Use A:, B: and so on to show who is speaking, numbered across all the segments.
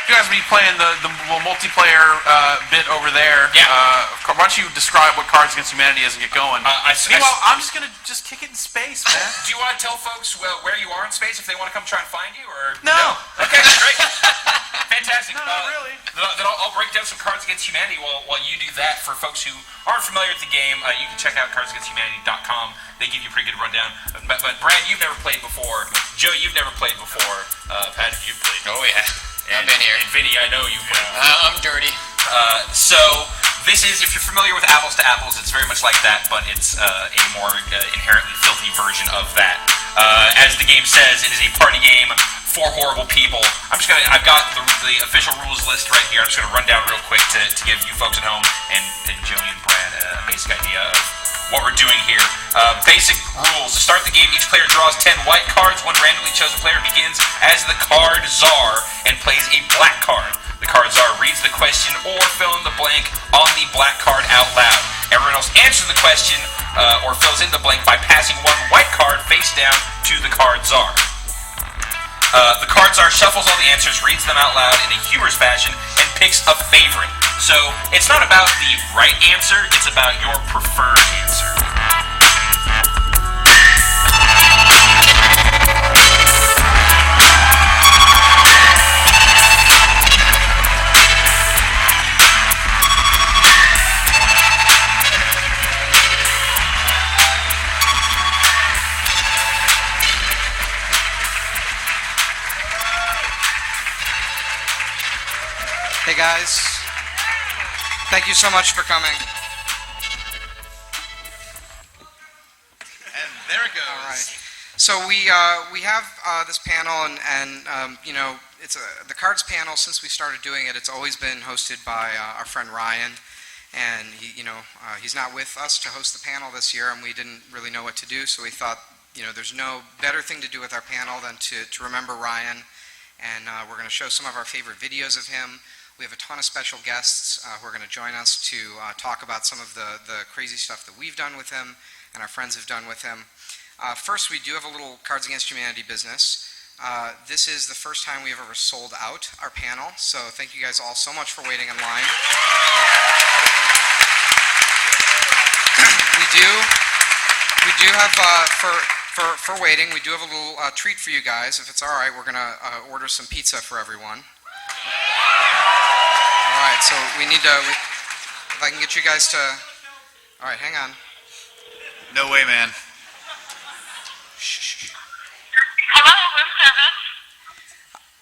A: You guys will be playing the little multiplayer bit over there.
B: Yeah.
A: Why don't you describe what Cards Against Humanity is and get going? Meanwhile, I'm just going to kick it in space, man.
B: Do you want to tell folks where you are in space if they want to come try and find you? Or
A: No.
B: Okay, great. Fantastic.
A: No, really.
B: Then I'll break down some Cards Against Humanity while you do that. For folks who aren't familiar with the game, you can check out cardsagainsthumanity.com. They give you a pretty good rundown. But Brad, you've never played before. Joe, you've never played before. Patrick, you've played.
C: Oh, yeah. I've been here.
B: And Vinny, I know you've played.
C: I'm dirty.
B: So this is, if you're familiar with Apples to Apples, it's very much like that, but it's a more inherently filthy version of that. As the game says, it is a party game for horrible people. I've got the official rules list right here. I'm just gonna run down real quick to give you folks at home and Joni and Brad a basic idea of what we're doing here. Basic rules. To start the game, each player draws 10 white cards. One randomly chosen player begins as the card czar and plays a black card. The card czar reads the question or fill in the blank on the black card out loud. Everyone else answers the question or fills in the blank by passing one white card face down to the card czar. The card czar shuffles all the answers, reads them out loud in a humorous fashion, and picks a favorite. So it's not about the right answer, it's about your preferred answer.
D: Hey guys, thank you so much for coming.
A: And there it goes.
D: All right. So we have this panel, and you know, it's the cards panel. Since we started doing it, it's always been hosted by our friend Ryan, and he's not with us to host the panel this year, and we didn't really know what to do, so we thought, there's no better thing to do with our panel than to remember Ryan, and we're going to show some of our favorite videos of him. We have a ton of special guests who are going to join us to talk about some of the crazy stuff that we've done with him and our friends have done with him. First, we do have a little Cards Against Humanity business. This is the first time we've ever sold out our panel, so thank you guys all so much for waiting in line. We do have, for waiting, we do have a little treat for you guys. If it's all right, we're going to order some pizza for everyone. All right, so we need to, if I can get you guys to, all right, hang on.
A: No way, man.
D: Shh.
E: Hello, room service.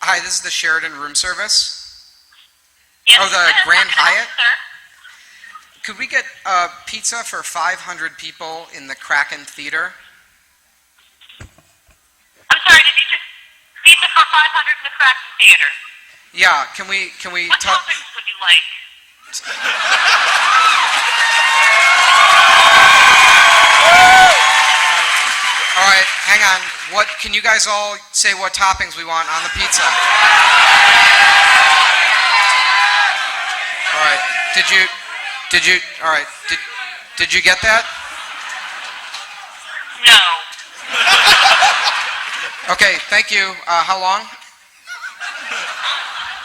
D: Hi, this is the Sheridan room service.
E: Yes,
D: Oh, the Grand Hyatt?
E: Sir.
D: Could we get pizza for 500 people in the Kraken Theater?
E: I'm sorry, did you just pizza for 500 in the Kraken Theater?
D: Yeah, can we
E: What toppings would you like?
D: All right, hang on. Can you guys all say what toppings we want on the pizza? All right. All right. Did you get that?
E: No.
D: Okay, thank you. How long?
E: I'll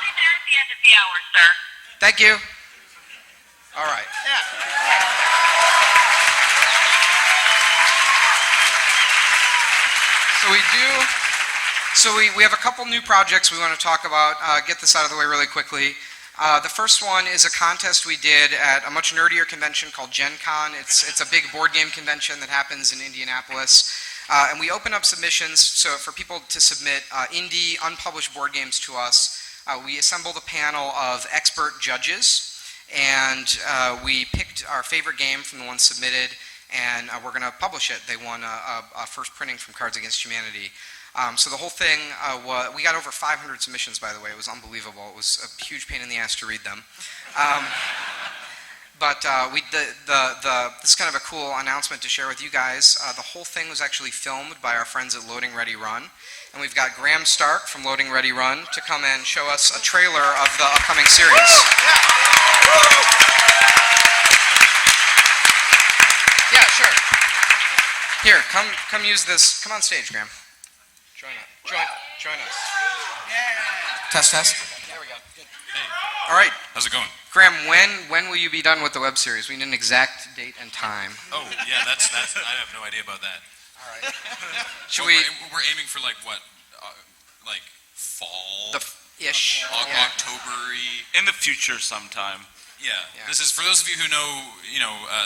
E: be there at the end of the hour, sir.
D: Thank you. All right. So we have a couple new projects we want to talk about. Get this out of the way really quickly. The first one is a contest we did at a much nerdier convention called Gen Con. It's a big board game convention that happens in Indianapolis. And we open up submissions so for people to submit indie, unpublished board games to us. We assembled a panel of expert judges, and we picked our favorite game from the ones submitted, and we're going to publish it. They won a first printing from Cards Against Humanity. So the whole thing, we got over 500 submissions, by the way. It was unbelievable. It was a huge pain in the ass to read them. But this is kind of a cool announcement to share with you guys. The whole thing was actually filmed by our friends at Loading Ready Run. And we've got Graham Stark from Loading Ready Run to come and show us a trailer of the upcoming series. Yeah, sure. Here, come use this. Come on stage, Graham. Join us.
F: Test.
D: There we go. All right,
F: How's it going?
D: Graham, when will you be done with the web series? We need an exact date and time.
F: Oh, yeah, that's I have no idea about that.
D: All right. Should
F: Well,
D: we?
F: we're aiming for like what? Like fall?
D: Ish. Yeah.
F: October-y?
A: In the future sometime.
F: Yeah.
D: Yeah.
F: This is, for those of you who know,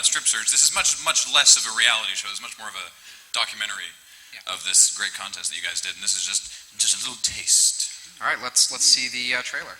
F: Strip Search, this is much less of a reality show. It's much more of a documentary of this great contest that you guys did, and this is just a little taste.
D: All right, let's see the trailer.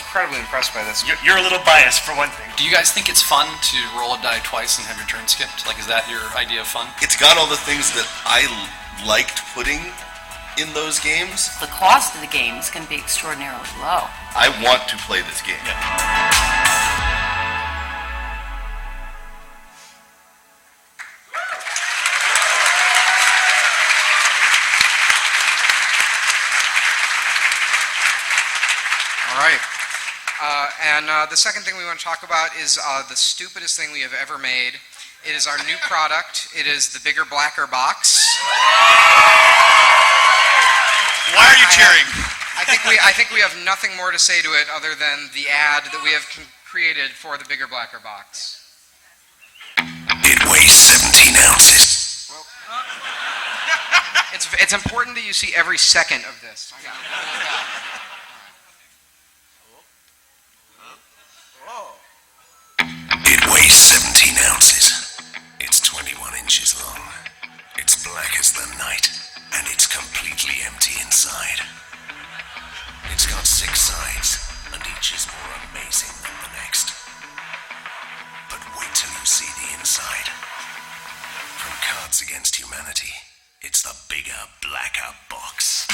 D: Incredibly impressed by this.
A: You're a little biased for one thing.
G: Do you guys think it's fun to roll a die twice and have your turn skipped? Like, is that your idea of fun?
H: It's got all the things that I liked putting in those games.
I: The cost of the games can be extraordinarily low.
H: I want to play this game.
D: All right. The second thing we want to talk about is the stupidest thing we have ever made. It is our new product. It is the bigger, blacker box.
A: Why are you cheering?
D: I think we have nothing more to say to it other than the ad that we have created for the bigger, blacker box.
H: It weighs 17 ounces.
D: Well, it's important that you see every second of this.
H: It weighs 17 ounces. It's 21 inches long. It's black as the night, and it's completely empty inside. It's got 6 sides, and each is more amazing than the next. But wait till you see the inside. From Cards Against Humanity, it's the bigger, blacker box.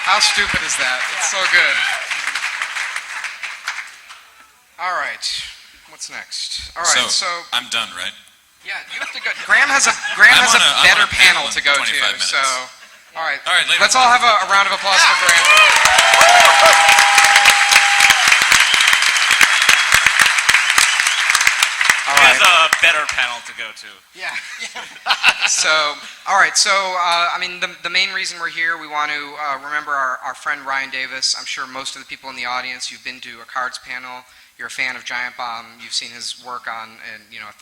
D: How stupid is that? It's so good. All right. What's next? All right. So
F: I'm done, right?
D: yeah, you have to go. Graham has a
F: I'm
D: better
F: on a panel
D: panel
F: in
D: to go
F: 25
D: to.
F: minutes.
D: So all right.
F: All right, ladies.
D: Let's all have a round of applause for Graham. All
A: He
D: right.
A: has a better panel to go to.
D: Yeah. So, all right. So, I mean, the main reason we're here, we want to remember our friend Ryan Davis. I'm sure most of the people in the audience, you've been to a cards panel. You're a fan of Giant Bomb. You've seen his work on,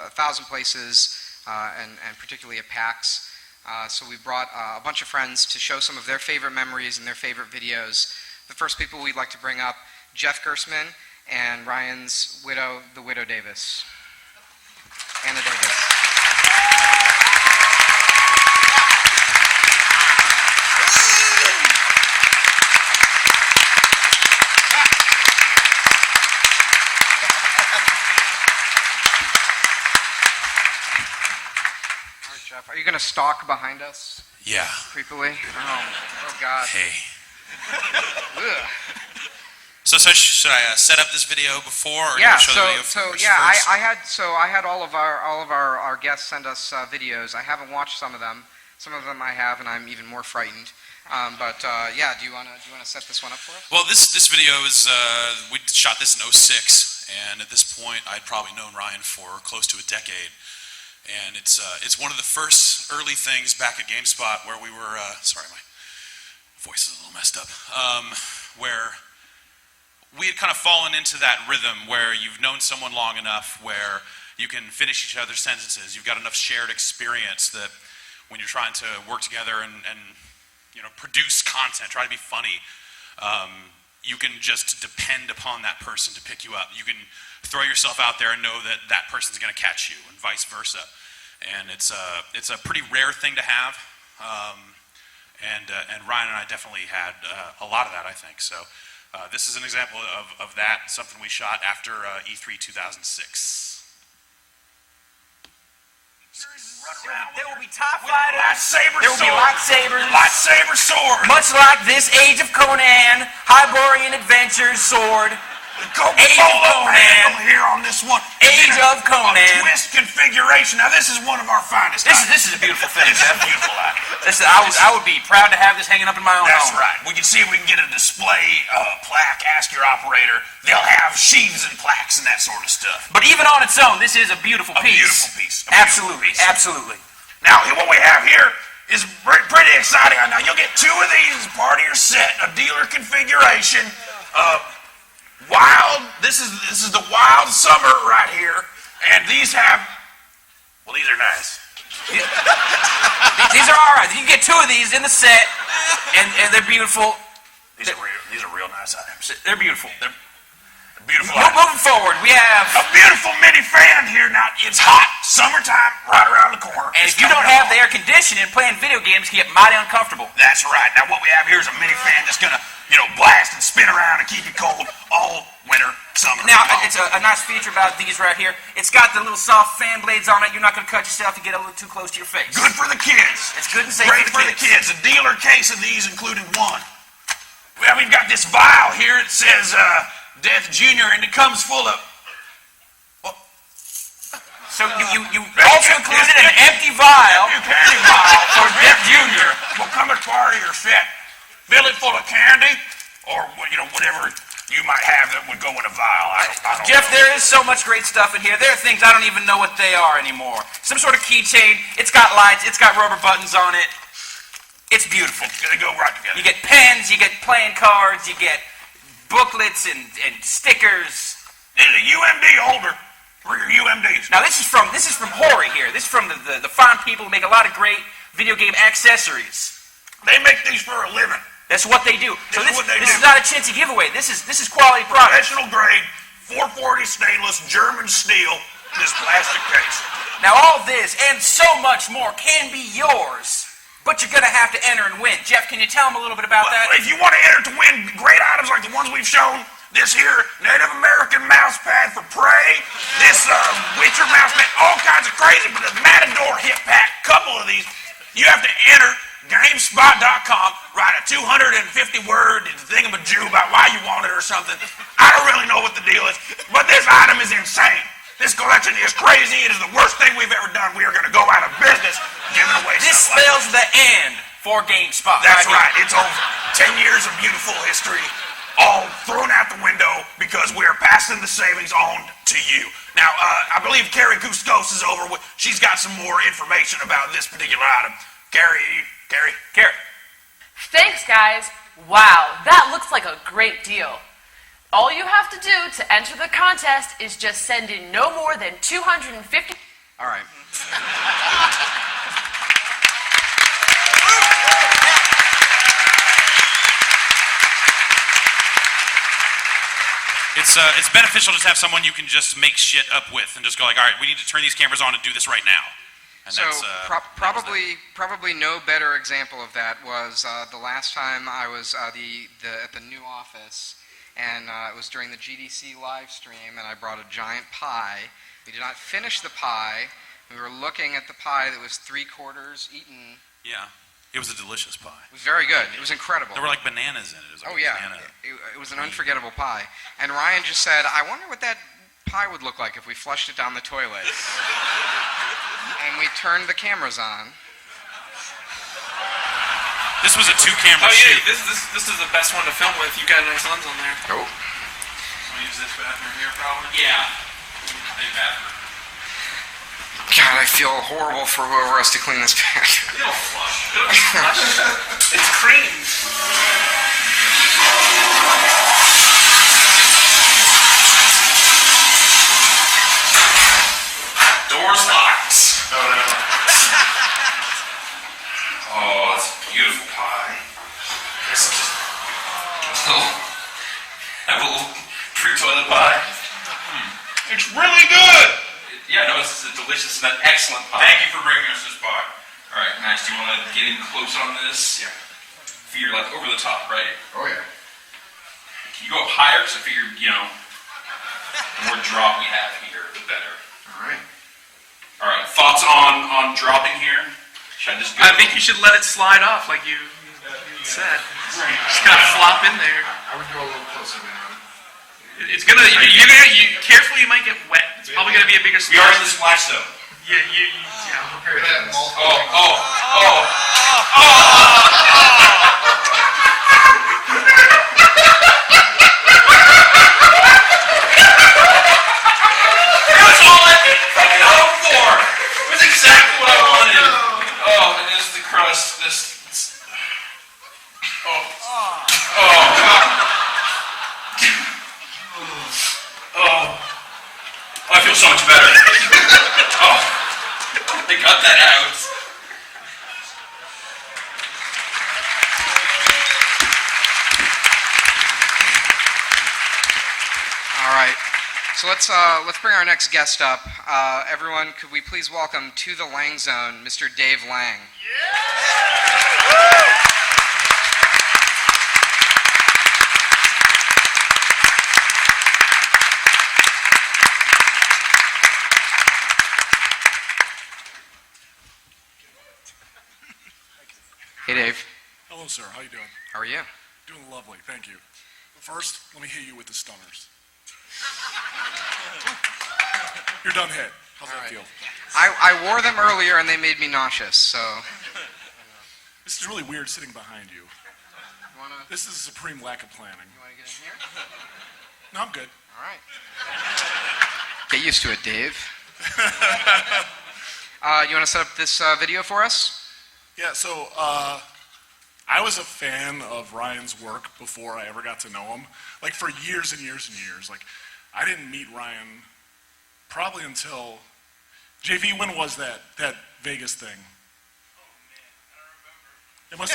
D: a thousand places, and particularly at PAX. So we brought a bunch of friends to show some of their favorite memories and their favorite videos. The first people we'd like to bring up, Jeff Gersman and Ryan's widow, the widow Davis. Anna Davis. All right, Jeff, are you going to stalk behind us
F: Yeah.
D: creepily? Oh God.
F: Hey.
D: Ugh.
F: So should I set up this video before, or
D: Yeah,
F: do I show the video first?
D: I had all of our guests send us videos. I haven't watched some of them. Some of them I have, and I'm even more frightened. Yeah, do you wanna set this one up for us?
F: Well, this video is we shot this in '06, and at this point, I'd probably known Ryan for close to a decade. And it's one of the first early things back at GameSpot where we were, sorry, my voice is a little messed up, where we had kind of fallen into that rhythm where you've known someone long enough where you can finish each other's sentences. You've got enough shared experience that when you're trying to work together and produce content, try to be funny, you can just depend upon that person to pick you up. You can throw yourself out there and know that that person's going to catch you, and vice versa. And it's a pretty rare thing to have. And Ryan and I definitely had a lot of that, I think. So this is an example of that, something we shot after E3 2006.
J: There will be TIE fighters.
B: Lightsaber
J: There will be lightsabers.
B: Lightsaber sword.
J: Much like this Age of Conan, Hyborian Adventures sword. Age of Conan.
B: Here on this one.
J: Age of Conan.
B: A twist configuration. Now this is one of our finest.
J: This is a beautiful thing.
B: This is a beautiful item.
J: Listen, I would be proud to have this hanging up in my own
B: That's
J: home.
B: right. We can see if we can get a display plaque. Ask your operator. They'll have sheaves and plaques and that sort of stuff.
J: But even on its own, this is a beautiful piece.
B: Beautiful piece.
J: Absolutely. Absolutely.
B: Now, what we have here is pretty exciting. Now, you'll get two of these as part of your set, a dealer configuration. Wild. This is the Wild Summer right here, and these have. Well, these are nice.
J: These are all right. You can get two of these in the set, and they're beautiful.
B: These are real nice items.
J: They're beautiful.
B: They're beautiful.
J: Moving forward, we have
B: a beautiful mini fan here. Now it's hot, summertime, right around the corner.
J: And if you don't have the air conditioning, playing video games can get mighty uncomfortable.
B: That's right. Now what we have here is a mini fan that's gonna, blast and spin around and keep you cold all winter, summer.
J: Now it's a nice feature about these right here. It's got the little soft fan blades on it. You're not gonna cut yourself if you get a little too close to your face.
B: Good for the kids.
J: It's good and safe
B: Great
J: for the kids.
B: A dealer case of these, including one. Well, we've got this vial here. It says Death Jr. and it comes full of.
J: So you also included an empty vial
B: candy vial
J: for Death Jr.
B: Will come as part of your set. Fill it full of candy, or whatever you might have that would go in a vial. I don't
J: Jeff,
B: know.
J: there is so much great stuff in here. There are things I don't even know what they are anymore. Some sort of keychain. It's got lights. It's got rubber buttons on it. It's beautiful.
B: They go right together.
J: You get pens. You get playing cards. You get booklets and stickers.
B: This is a UMD holder for your UMDs.
J: Now this is from Hori here. This is from the fine people who make a lot of great video game accessories.
B: They make these for a living.
J: That's what they do. So this
B: do.
J: is not a chintzy giveaway. This is quality product.
B: Professional grade, 440 stainless, German steel, this plastic case.
J: Now all this and so much more can be yours, but you're going to have to enter and win. Jeff, can you tell them a little bit about that?
B: If you want to enter to win great items like the ones we've shown, this here Native American mouse pad for Prey, this Witcher mouse pad, all kinds of crazy, but the Matador hit pack, couple of these, you have to enter GameSpot.com, write a 250-word thingamajig about why you want it or something. I don't really know what the deal is, but this item is insane. This collection is crazy. It is the worst thing we've ever done. We are going to go out of business giving away
J: This
B: stuff like
J: spells the end for GameSpot.
B: That's right. It's over. 10 years of beautiful history, all thrown out the window because we are passing the savings on to you. Now, I believe Carrie Gustos is over. She's got some more information about this particular item. Carrie.
K: Thanks, guys. Wow, that looks like a great deal. All you have to do to enter the contest is just send in no more than 250.
D: All right.
F: It's beneficial to have someone you can just make shit up with and just go like, all right, we need to turn these cameras on and do this right now. And
D: So probably no better example of that was the last time I was at the new office, and it was during the GDC live stream, and I brought a giant pie. We did not finish the pie. We were looking at the pie that was 3/4 eaten.
F: Yeah, it was a delicious pie.
D: It was very good. It was incredible.
F: There were like bananas in it. It was like banana.
D: It was an unforgettable pie. And Ryan just said, I wonder what that pie would look like if we flushed it down the toilet. And we turned the cameras on.
F: This was a 2-camera
A: Oh
F: shoot.
A: yeah, this is the best one to film with. You got a nice lens on there.
D: Oh.
A: We'll use this bathroom here probably.
B: Yeah. Big bathroom.
D: God, I feel horrible for whoever has to clean this pack.
B: It'll flush. It's cream. Doors locked. Oh no. Oh, that's a beautiful pie. Have a little fruit toilet pie.
F: It's really good!
B: Yeah, no, this is a delicious and an excellent pie. Thank you for bringing us this pie. All right, Max, do you want to get in close on this? Yeah. Figure like over the top, right?
D: Oh yeah.
B: Can you go up higher? Because I figured, the more drop we have here, the better.
D: All right.
B: All right, thoughts on dropping here? Should I just go?
A: I think you should let it slide off like you said. Just kind of flop in there.
D: I would go a little closer, man.
A: It's gonna, careful, you might get wet. It's probably gonna be a bigger
B: We are in the splash zone.
A: Yeah,
D: Prepare that.
B: That's all I've been fucking hoping for. That's exactly what I wanted. Oh, and this is the crust. I feel so much better. They got that out.
D: All right. So let's bring our next guest up. Everyone, could we please welcome to the Lang Zone, Mr. Dave Lang. Hey, Dave.
L: Hello, sir. How you doing?
D: How are you?
L: Doing lovely, thank you. But first, let me hit you with the stunners. You're done hit. How's that feel?
D: I wore them earlier and they made me nauseous, so...
L: This is really weird sitting behind you. This is a supreme lack of planning.
D: You want to get in here?
L: No, I'm good.
D: All right. Get used to it, Dave. You want to set up this video for us?
L: Yeah, so I was a fan of Ryan's work before I ever got to know him. Like for years and years and years. Like I didn't meet Ryan probably until JV. When was that Vegas thing?
F: Oh man, I don't remember.
L: It must.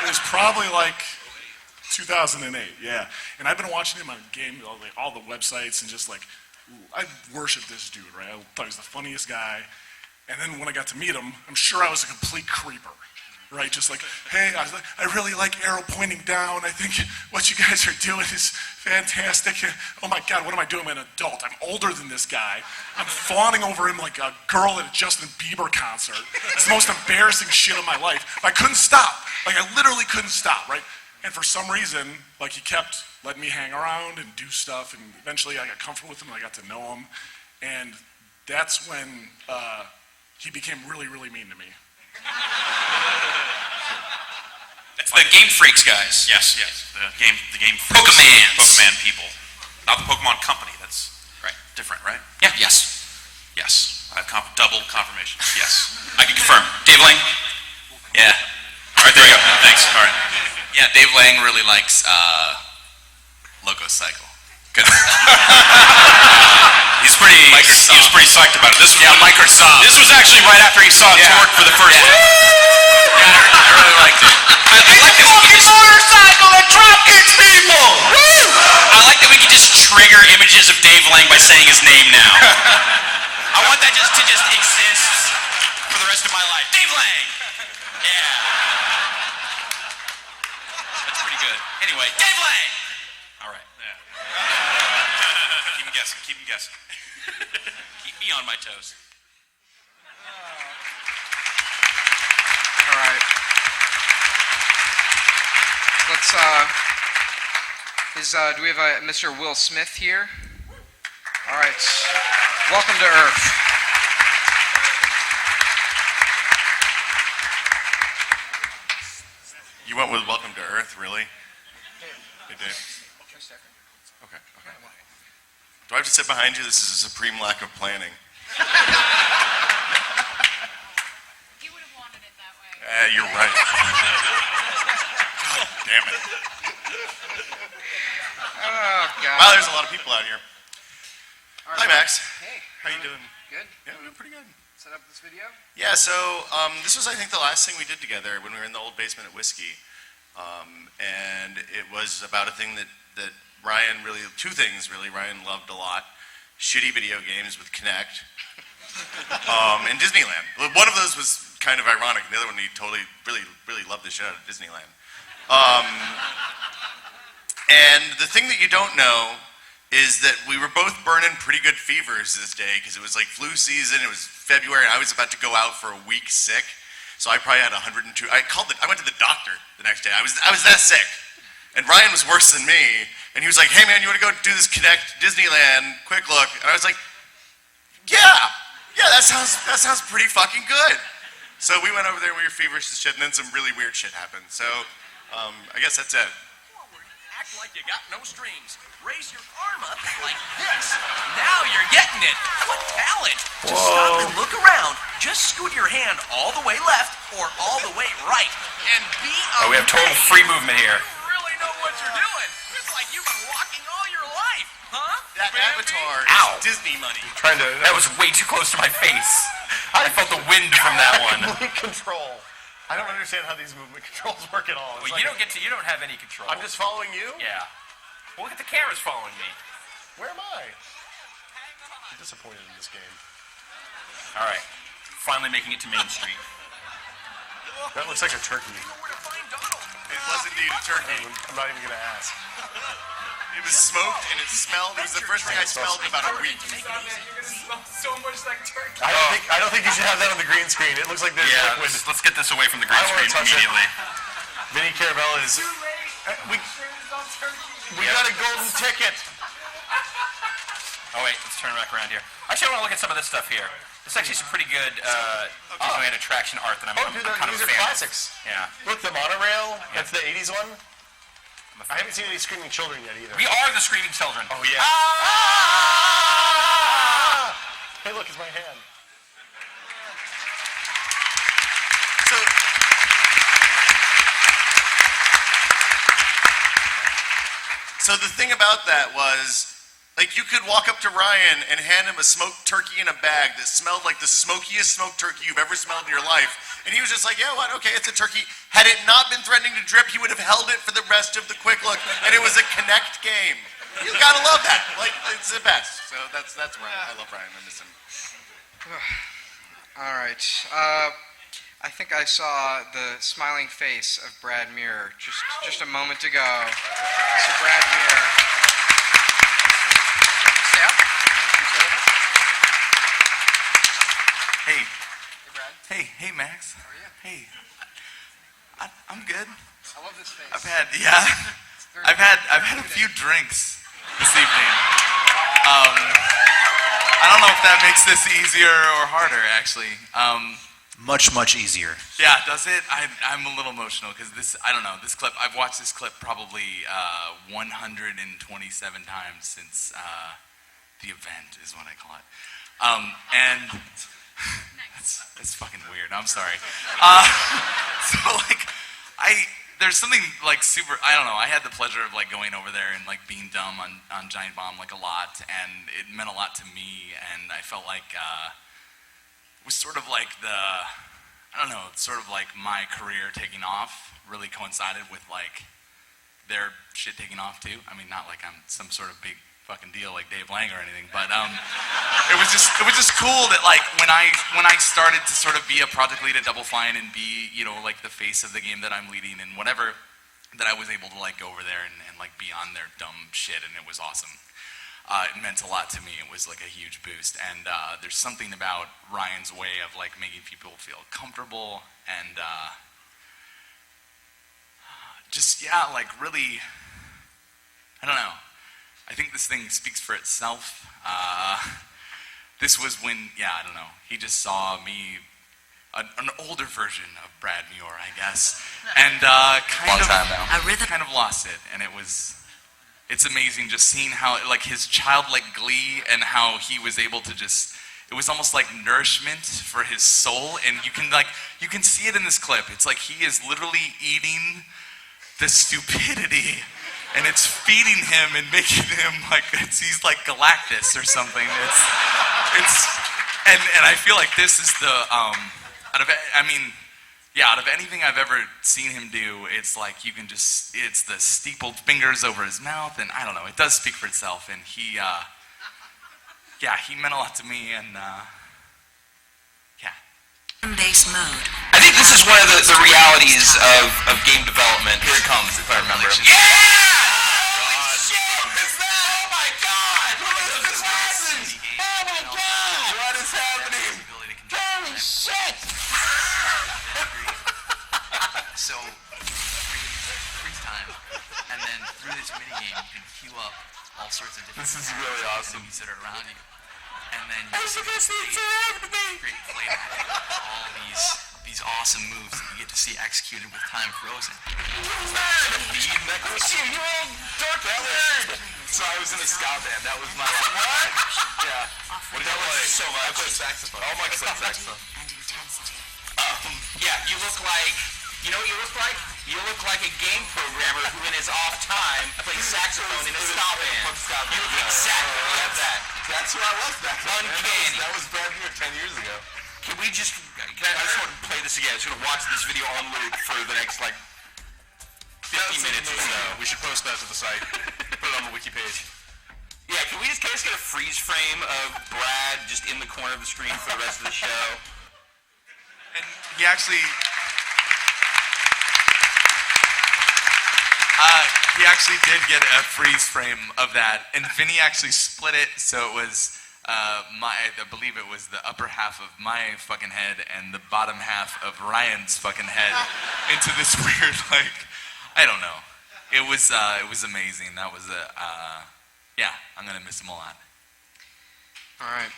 L: It was probably like 2008. Yeah, and I've been watching him on all the websites and just like I worship this dude. Right, I thought he was the funniest guy. And then when I got to meet him, I'm sure I was a complete creeper, right? Just like, hey, I really like arrow pointing down. I think what you guys are doing is fantastic. Oh my God, what am I doing? I'm an adult. I'm older than this guy. I'm fawning over him like a girl at a Justin Bieber concert. It's the most embarrassing shit of my life. I couldn't stop. Like I literally couldn't stop, right? And for some reason, like he kept letting me hang around and do stuff. And eventually I got comfortable with him and I got to know him. And that's when he became really, really mean to me.
B: It's the Game Freaks guys.
A: Yes. The game Pokemon people. Not the Pokemon company. That's
B: Right.
A: different, right?
B: Yeah. Yes.
A: Yes. I have double confirmation. Yes.
B: I can confirm. Dave Lang?
M: Yeah.
B: All right, there you go. Thanks. All right.
M: Yeah, Dave Lang really likes Loco Cycle.
A: He was pretty psyched about it.
M: Microsoft.
A: This was actually right after he saw Torque for the first time.
M: Yeah, I really liked it. I like that we could
B: motorcycle that drop kicks people! Woo! I like that we can just trigger images of Dave Lang by saying his name now. I want that to just exist for the rest of my life. Dave Lang! Yeah. That's pretty good. Anyway, Dave Lang! All right.
A: Yeah. Keep him guessing.
B: Keep me on my toes.
D: All right. Let's, do we have Mr. Will Smith here? All right. Welcome to Earth.
N: You went with Welcome to Earth, really? Hey, Dave. Okay. Do I have to sit behind you? This is a supreme lack of planning.
E: You would have wanted it that way.
N: You're right. God damn it.
D: Oh, God.
N: Wow, there's a lot of people out here. Hi, Max.
D: Hey.
N: How you doing?
D: Good?
N: Yeah, I'm doing pretty good.
D: Set up this video?
N: Yeah, so this was, I think, the last thing we did together when we were in the old basement at Whiskey. And it was about a thing that Ryan really, two things really, Ryan loved a lot. Shitty video games with Kinect. And Disneyland. One of those was kind of ironic. The other one, he totally, really loved the shit out of Disneyland. And the thing that you don't know is that we were both burning pretty good fevers this day because it was like flu season. It was February, and I was about to go out for a week sick. So I probably had 102. I went to the doctor the next day. I was that sick. And Ryan was worse than me. And he was like, "Hey man, you want to go do this Kinect Disneyland quick look?" And I was like, "Yeah, that sounds pretty fucking good." So we went over there. We were feverish as shit, and then some really weird shit happened. So I guess that's it.
J: Act like you got no strings. Raise your arm up like this. Now you're getting it. What talent. Just stop and look around. Just scoot your hand all the way left or all the way right. And be
B: we have total free movement here.
J: You really know what you're doing. It's like you've been walking all your life, huh?
N: That avatar
B: Ow.
N: is Disney money.
B: That was way too close to my face. I felt the wind from that one.
O: Complete control. I don't understand how these movement controls work at all.
B: Well, you don't have any control.
O: I'm just following you?
B: Yeah. Well, look at the cameras following me.
O: Where am I? I'm disappointed in this game.
B: All right. Finally making it to Main Street.
O: That looks like a turkey.
N: It was indeed a turkey.
O: I'm not even going to ask.
N: It was smoked and it smelled. It was the first thing I smelled in about a week.
J: You're gonna smell so much like turkey.
O: I don't think you should have that on the green screen. It looks like there's liquid.
B: Let's get this away from the green screen immediately.
O: Vinny Caravella is... We got a golden ticket.
B: Oh wait, let's turn back around here. Actually, I want to look at some of this stuff here. There's actually some pretty good Disneyland attraction art that I'm kind of
O: these
B: a
O: are
B: fan
O: classics.
B: of. Yeah.
O: Look, the monorail. That's the 80s one. I haven't seen any screaming children yet either.
B: We are the screaming children.
O: Oh yeah. Ah! Hey, look, it's my hand.
N: So the thing about that was, like, you could walk up to Ryan and hand him a smoked turkey in a bag that smelled like the smokiest smoked turkey you've ever smelled in your life. And he was just like, "Yeah, what? Okay, it's a turkey." Had it not been threatening to drip, he would have held it for the rest of the quick look. And it was a Kinect game. You gotta love that. Like, it's the best. So that's Ryan. I love Ryan. I miss him.
D: All right. I think I saw the smiling face of Brad Muir just a moment ago. So Brad Muir. Stay up.
M: Hey.
D: Hey, Brad.
M: Hey, Max.
D: How are you?
M: Hey. I'm good.
D: I love this face.
M: I've had a few drinks this evening. I don't know if that makes this easier or harder, actually.
A: Much easier.
M: Yeah, does it? I'm a little emotional because this clip, I've watched this clip probably 127 times since the event is what I call it. And that's fucking weird. I'm sorry. So like, there's something like super, I don't know, I had the pleasure of like going over there and like being dumb on Giant Bomb like a lot, and it meant a lot to me, and I felt like it was sort of like sort of like my career taking off really coincided with like their shit taking off too. I mean, not like I'm some sort of big fucking deal like Dave Lang or anything, but it was just cool that like when I started to sort of be a project lead at Double Fine and be, you know, like the face of the game that I'm leading and whatever, that I was able to like go over there and like be on their dumb shit, and it was awesome. It meant a lot to me. It was like a huge boost, and there's something about Ryan's way of like making people feel comfortable and like really, I don't know. I think this thing speaks for itself. This was when, I don't know, he just saw me, an older version of Brad Muir, I guess, and kind of lost it, and it's amazing just seeing how, like, his childlike glee and how he was able to just, it was almost like nourishment for his soul, and you can see it in this clip. It's like he is literally eating the stupidity, and it's feeding him and making him like he's like Galactus or something. And I feel like this is the out of anything I've ever seen him do, it's like you can just, it's the steepled fingers over his mouth, and I don't know, it does speak for itself, and he meant a lot to me, and
H: Base mode.
B: I think this is one of the realities of game development. Here it comes, if I remember. Yeah! Holy shit! It's that! Oh my god! What is this happening? Oh my god! What is happening? Holy shit!
M: So, freeze time, and then through this minigame, you can queue up all sorts of different
B: really awesome.
M: enemies that are around you. And then you create playback, all these awesome moves that you get to see executed with time frozen.
B: So I was in a ska band. That was my what? Yeah. What did you play? So much. I played saxophone. Oh my god, saxophone. Yeah, you look like. You know what you look like? You look like a game programmer who, in his off time, plays saxophone in a ska band. You look exactly like that. That's who I was back then. Uncanny. That was Brad here 10 years ago. Can I just want to play this again. I just want to watch this video on loop for the next, 50 minutes or so.
O: We should post that to the site. Put it on the wiki page.
B: Yeah, can I just get a freeze frame of Brad just in the corner of the screen for the rest of the show?
M: And he actually did get a freeze frame of that, and Vinny actually split it, so it was I believe it was the upper half of my fucking head and the bottom half of Ryan's fucking head into this weird, I don't know. It was amazing. That was I'm gonna miss him a lot.
D: All right.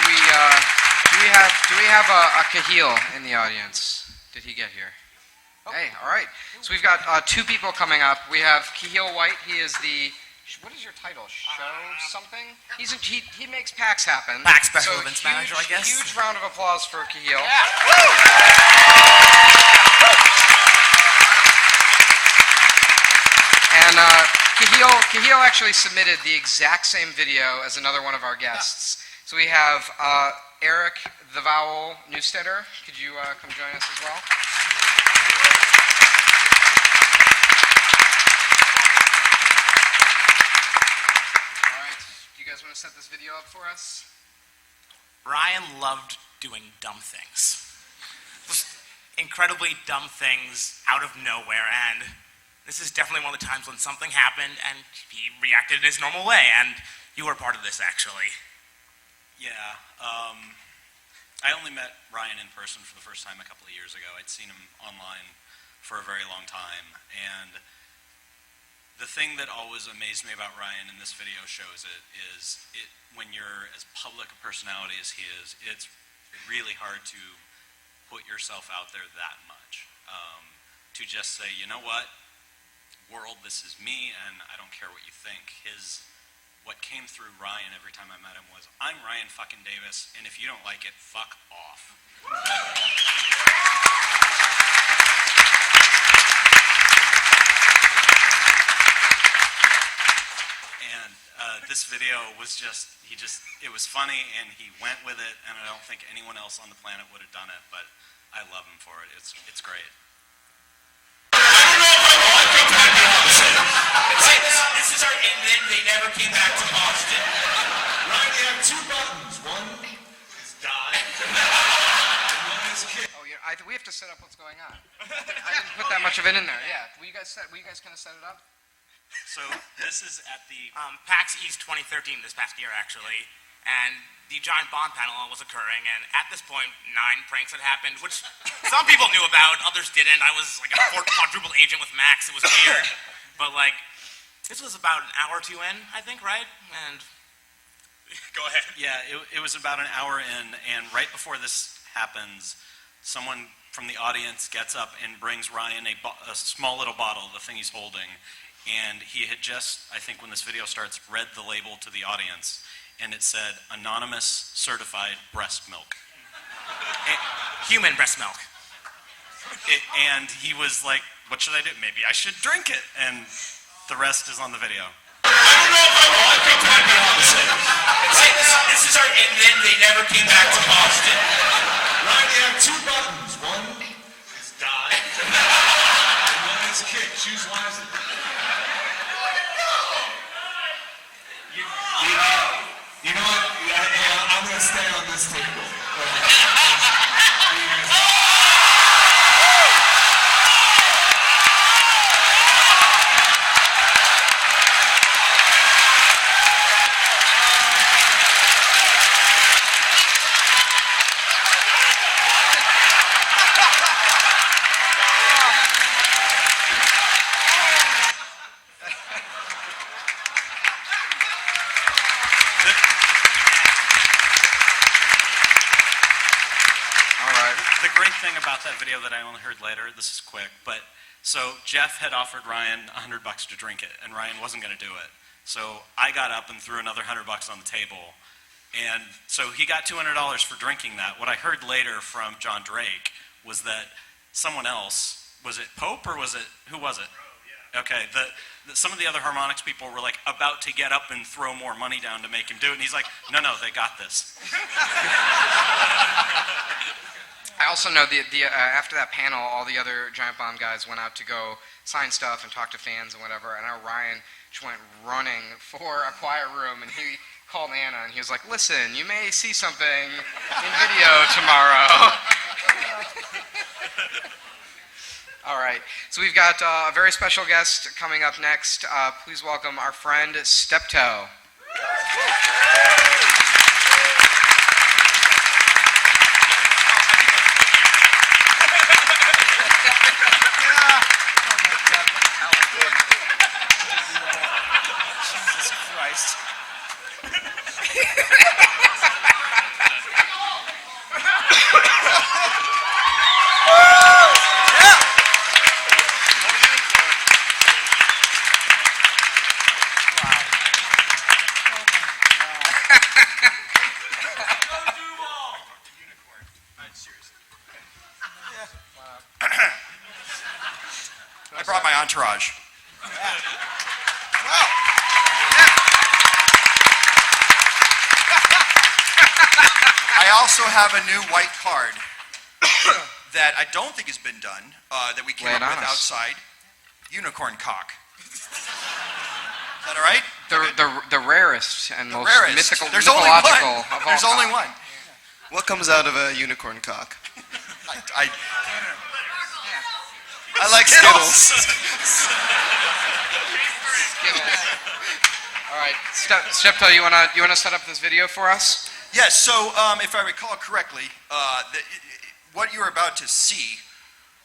D: Do we have a Kahil in the audience? Did he get here? Hey, all right. So we've got two people coming up. We have Kahil White. He is the, what is your title? Show something? He makes PAX happen.
A: PAX Special
D: so
A: Events Manager, I guess.
D: Huge round of applause for Kahil.
A: Yeah.
D: And Kahil actually submitted the exact same video as another one of our guests. So we have Eric the Vowel Newstetter. Could you come join us as well? All right. Do you guys want to set this video up for us?
A: Ryan loved doing dumb things. Just incredibly dumb things out of nowhere, and this is definitely one of the times when something happened and he reacted in his normal way, and you were part of this, actually.
P: Yeah, I only met Ryan in person for the first time a couple of years ago. I'd seen him online for a very long time, and the thing that always amazed me about Ryan, and this video shows it, is when you're as public a personality as he is, it's really hard to put yourself out there that much. To just say, you know what, world, this is me, and I don't care what you think. What came through Ryan every time I met him was, I'm Ryan fucking Davis, and if you don't like it, fuck off. And this video was it was funny, and he went with it, and I don't think anyone else on the planet would have done it, but I love him for it. It's great.
B: This is our, and then they never came back to Boston.
O: Right, they have two buttons. One is die, and one is kick.
D: Oh, yeah. We have to set up what's going on. I didn't put that much of it in there. Yeah. Will you guys kind of set it up?
P: So this is at the
A: PAX East 2013, this past year, actually, and the giant bomb panel was occurring, and at this point, 9 pranks had happened, which some people knew about, others didn't. I was like a quadruple agent with Max. It was weird. But, this was about an hour or two in, I think, right? And go ahead.
P: Yeah, it was about an hour in, and right before this happens, someone from the audience gets up and brings Ryan a small little bottle, the thing he's holding, and he had just, I think when this video starts, read the label to the audience, and it said, anonymous certified breast milk.
A: Human breast milk.
P: And he was like, what should I do? Maybe I should drink it. And the rest is on the video.
B: This is our, and then they never came back to Boston.
O: Ryan, you have two buttons. One is die, and one is kick. Choose wisely. You know what? I'm going to stay on this table.
P: The great thing about that video that I only heard later, this is quick, but so Jeff had offered Ryan $100 to drink it, and Ryan wasn't going to do it. So I got up and threw another $100 on the table, and so he got $200 for drinking that. What I heard later from John Drake was that someone else, was it Pope or was it, who was it? Okay, some of the other harmonics people were like about to get up and throw more money down to make him do it, and he's like, no, they got this.
D: I also know after that panel, all the other Giant Bomb guys went out to go sign stuff and talk to fans and whatever. And I know Ryan just went running for a quiet room, and he called Anna, and he was like, listen, you may see something in video tomorrow. All right, so we've got a very special guest coming up next. Please welcome our friend Steptoe.
A: Jesus Christ.
Q: I brought my entourage. I also have a new white card that I don't think has been done, that we came up with outside. Unicorn cock. Is that all right?
D: The rarest and most mythical,
Q: There's only
D: mythological
Q: one.
D: of all
Q: There's only
D: time.
Q: one. What comes out of a unicorn cock? I like Skittles.
D: All right, Steptoe, you wanna set up this video for us?
Q: Yes. So, if I recall correctly, what you're about to see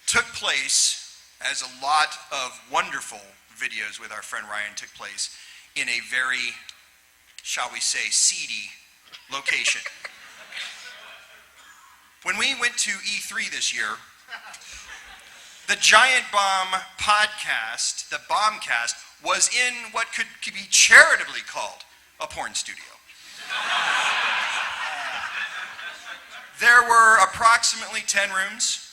Q: took place, as a lot of wonderful videos with our friend Ryan took place, in a very, shall we say, seedy location. When we went to E3 this year, the Giant Bomb podcast, the Bombcast, was in what could be charitably called a porn studio. There were approximately 10 rooms,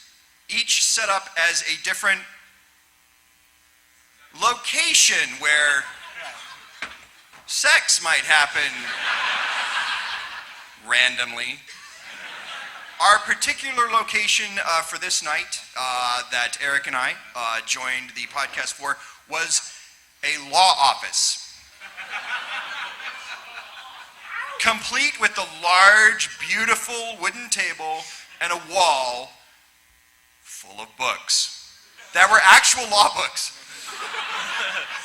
Q: each set up as a different location where sex might happen randomly. Our particular location for this night that Eric and I joined the podcast for was a law office. Complete with the large, beautiful wooden table and a wall full of books that were actual law books.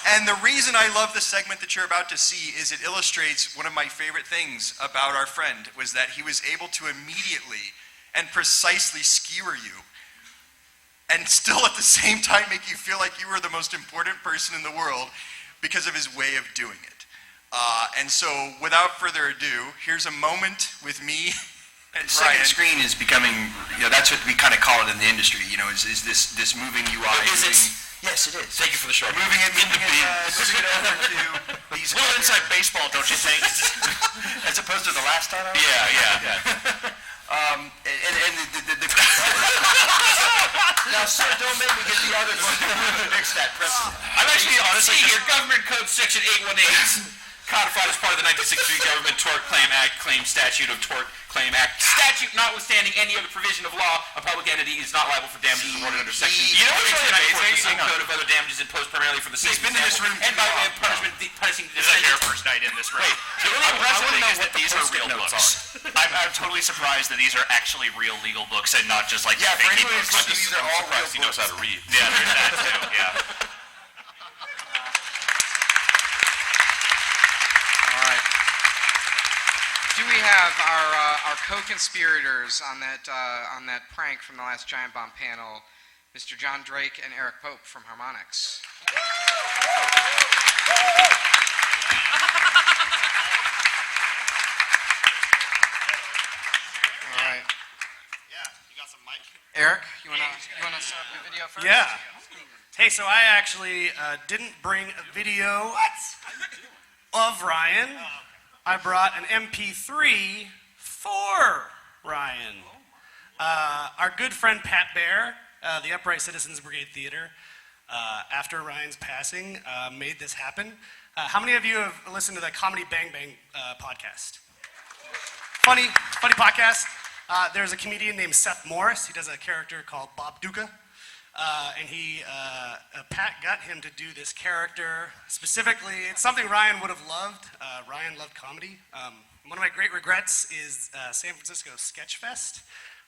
Q: And the reason I love the segment that you're about to see is it illustrates one of my favorite things about our friend, was that he was able to immediately and precisely skewer you and still at the same time make you feel like you were the most important person in the world because of his way of doing it. And so, without further ado, here's a moment with me and
H: Second
Q: Ryan.
H: screen is becoming, that's what we kind of call it in the industry, is this moving UI.
R: Yes, it is.
B: Thank you for the short.
R: Moving it over to these.
B: A little inside baseball, don't you think?
R: As opposed to the last time.
B: Yeah.
R: And now, sir, don't make me get the other one. Fix that.
B: I'm actually honestly here. Government Code Section 818, codified as part of the 1963 Government Tort Claim Act, Claim Statute of Tort Claim Act. Statute notwithstanding any other provision of law, a public entity is not liable for damages awarded under Section. You know what's really amazing? Some code of other damages imposed primarily for the sake of example, and by way of punishment, punishing the
R: This is your first night in this room.
B: Wait,
R: the really impressive thing is that
B: the
R: these are real books. I'm totally surprised that these are actually real legal books and not just like fake books.
B: These are all real books. He knows how to read.
R: Yeah, there's that too. Yeah.
D: All right. Do we have our co-conspirators on that prank from the last Giant Bomb panel, Mr. John Drake and Eric Pope from Harmonix? All right.
S: Yeah, you got some mic?
D: Eric, you wanna start the video first?
S: Yeah. Hey, so I actually didn't bring a video of Ryan. I brought an MP3 for Ryan. Our good friend Pat Bear, the Upright Citizens Brigade Theater, after Ryan's passing, made this happen. How many of you have listened to the Comedy Bang Bang podcast? Funny podcast. There's a comedian named Seth Morris. He does a character called Bob Duca. And Pat got him to do this character specifically. It's something Ryan would have loved. Ryan loved comedy. One of my great regrets is San Francisco Sketch Fest.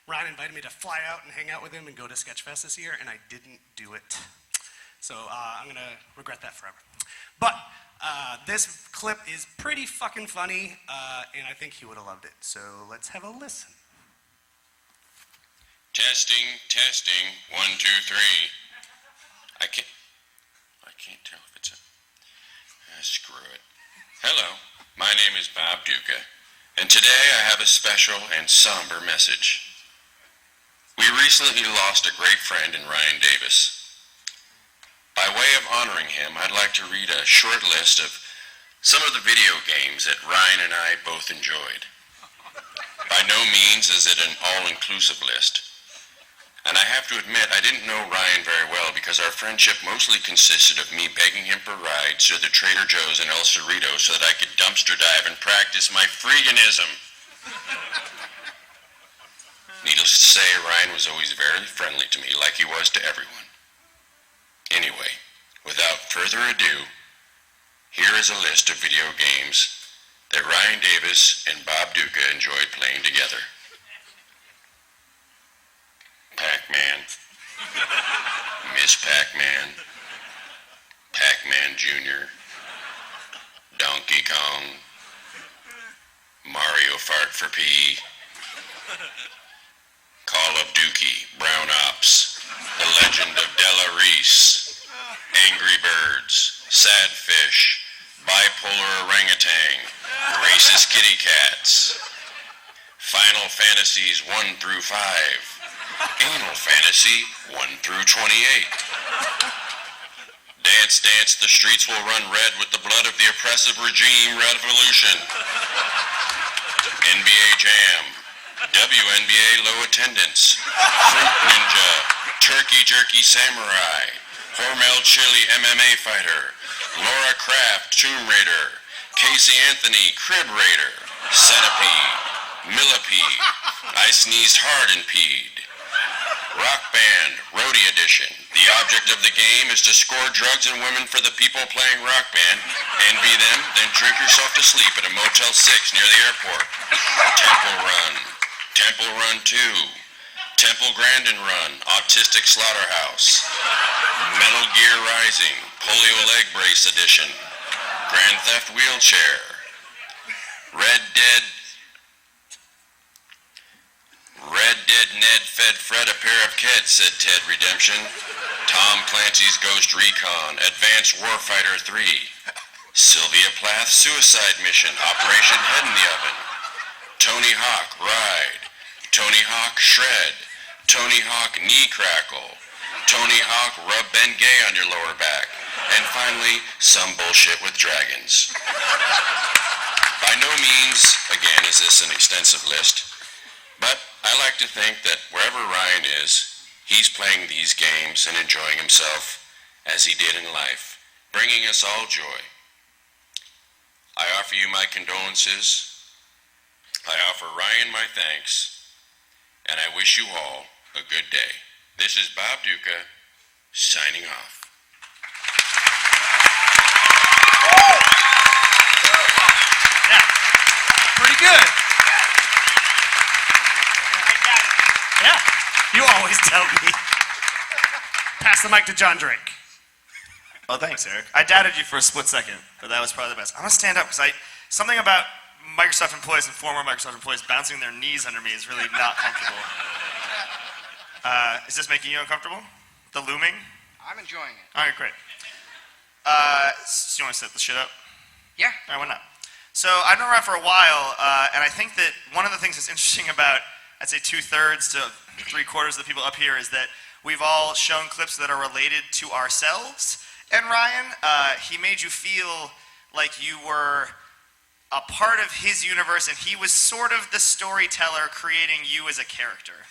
S: Ryan invited me to fly out and hang out with him and go to Sketch Fest this year, and I didn't do it. So I'm going to regret that forever. But this clip is pretty fucking funny, and I think he would have loved it. So let's have a listen.
T: Testing, 1, 2, 3. I can't tell if it's a... screw it. Hello, my name is Bob Duca, and today I have a special and somber message. We recently lost a great friend in Ryan Davis. By way of honoring him, I'd like to read a short list of some of the video games that Ryan and I both enjoyed. By no means is it an all-inclusive list. And I have to admit, I didn't know Ryan very well because our friendship mostly consisted of me begging him for rides to the Trader Joe's in El Cerrito so that I could dumpster dive and practice my freeganism. Needless to say, Ryan was always very friendly to me, like he was to everyone. Anyway, without further ado, here is a list of video games that Ryan Davis and Bob Duca enjoyed playing together. Pac-Man, Miss Pac-Man, Pac-Man Jr., Donkey Kong, Mario Fart for P, Call of Duty, Brown Ops, The Legend of Della Reese, Angry Birds, Sad Fish, Bipolar Orangutan, Racist Kitty Cats, Final Fantasies 1 through 5, Anal Fantasy 1 through 28. Dance, dance, the streets will run red with the blood of the oppressive regime revolution. NBA Jam, WNBA low attendance, Fruit Ninja, Turkey Jerky Samurai, Hormel Chili MMA Fighter, Laura Croft Tomb Raider, Casey Anthony Crib Raider, Centipede, Millipede, I Sneezed Hard and Peed. Rock Band, Roadie Edition. The object of the game is to score drugs and women for the people playing Rock Band, envy them, then drink yourself to sleep at a Motel 6 near the airport. Temple Run 2, Temple Grandin Run, Autistic Slaughterhouse, Metal Gear Rising, Polio Leg Brace Edition, Grand Theft Wheelchair, Red Dead Ned fed Fred a pair of kids, said Ted Redemption. Tom Clancy's Ghost Recon, Advanced Warfighter 3. Sylvia Plath Suicide Mission, Operation Head in the Oven. Tony Hawk Ride. Tony Hawk Shred. Tony Hawk Knee Crackle. Tony Hawk rub Ben Gay on your lower back. And finally, some bullshit with dragons. By no means, again, is this an extensive list, but I like to think that wherever Ryan is, he's playing these games and enjoying himself as he did in life, bringing us all joy. I offer you my condolences. I offer Ryan my thanks, and I wish you all a good day. This is Bob Duca, signing off.
S: Pretty good. Yeah, you always tell me. Pass the mic to John Drake.
U: Oh, thanks, Eric. I doubted you for a split second, but that was probably the best. I'm gonna stand up because something about Microsoft employees and former Microsoft employees bouncing their knees under me is really not comfortable. Is this making you uncomfortable? The looming?
D: I'm enjoying it.
U: All right, great. So you want to set the shit up?
D: Yeah.
U: All right, why not? So I've been around for a while, and I think that one of the things that's interesting about, I'd say 2/3 to 3/4 of the people up here is that we've all shown clips that are related to ourselves. And Ryan, he made you feel like you were a part of his universe, and he was sort of the storyteller creating you as a character.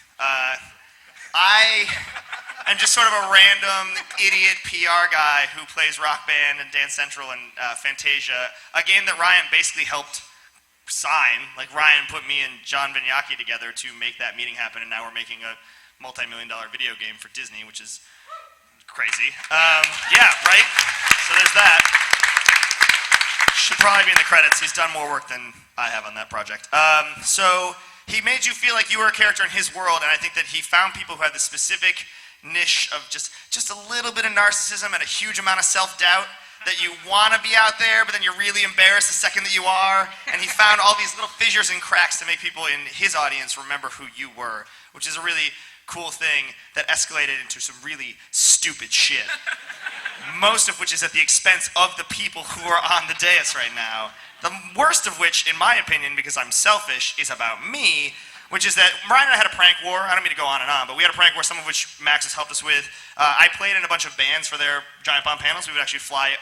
U: I am just sort of a random idiot PR guy who plays Rock Band and Dance Central and Fantasia, a game that Ryan basically helped sign. Like, Ryan put me and John Vignacchi together to make that meeting happen, and now we're making a multi-million-dollar video game for Disney, which is crazy. Yeah, right? So there's that. Should probably be in the credits. He's done more work than I have on that project. So he made you feel like you were a character in his world, and I think that he found people who had the specific niche of just a little bit of narcissism and a huge amount of self-doubt, that you want to be out there, but then you're really embarrassed the second that you are, and he found all these little fissures and cracks to make people in his audience remember who you were, which is a really cool thing that escalated into some really stupid shit. Most of which is at the expense of the people who are on the dais right now. The worst of which, in my opinion, because I'm selfish, is about me, which is that Ryan and I had a prank war. I don't mean to go on and on, but we had a prank war, some of which Max has helped us with. I played in a bunch of bands for their Giant Bomb panels. We would actually fly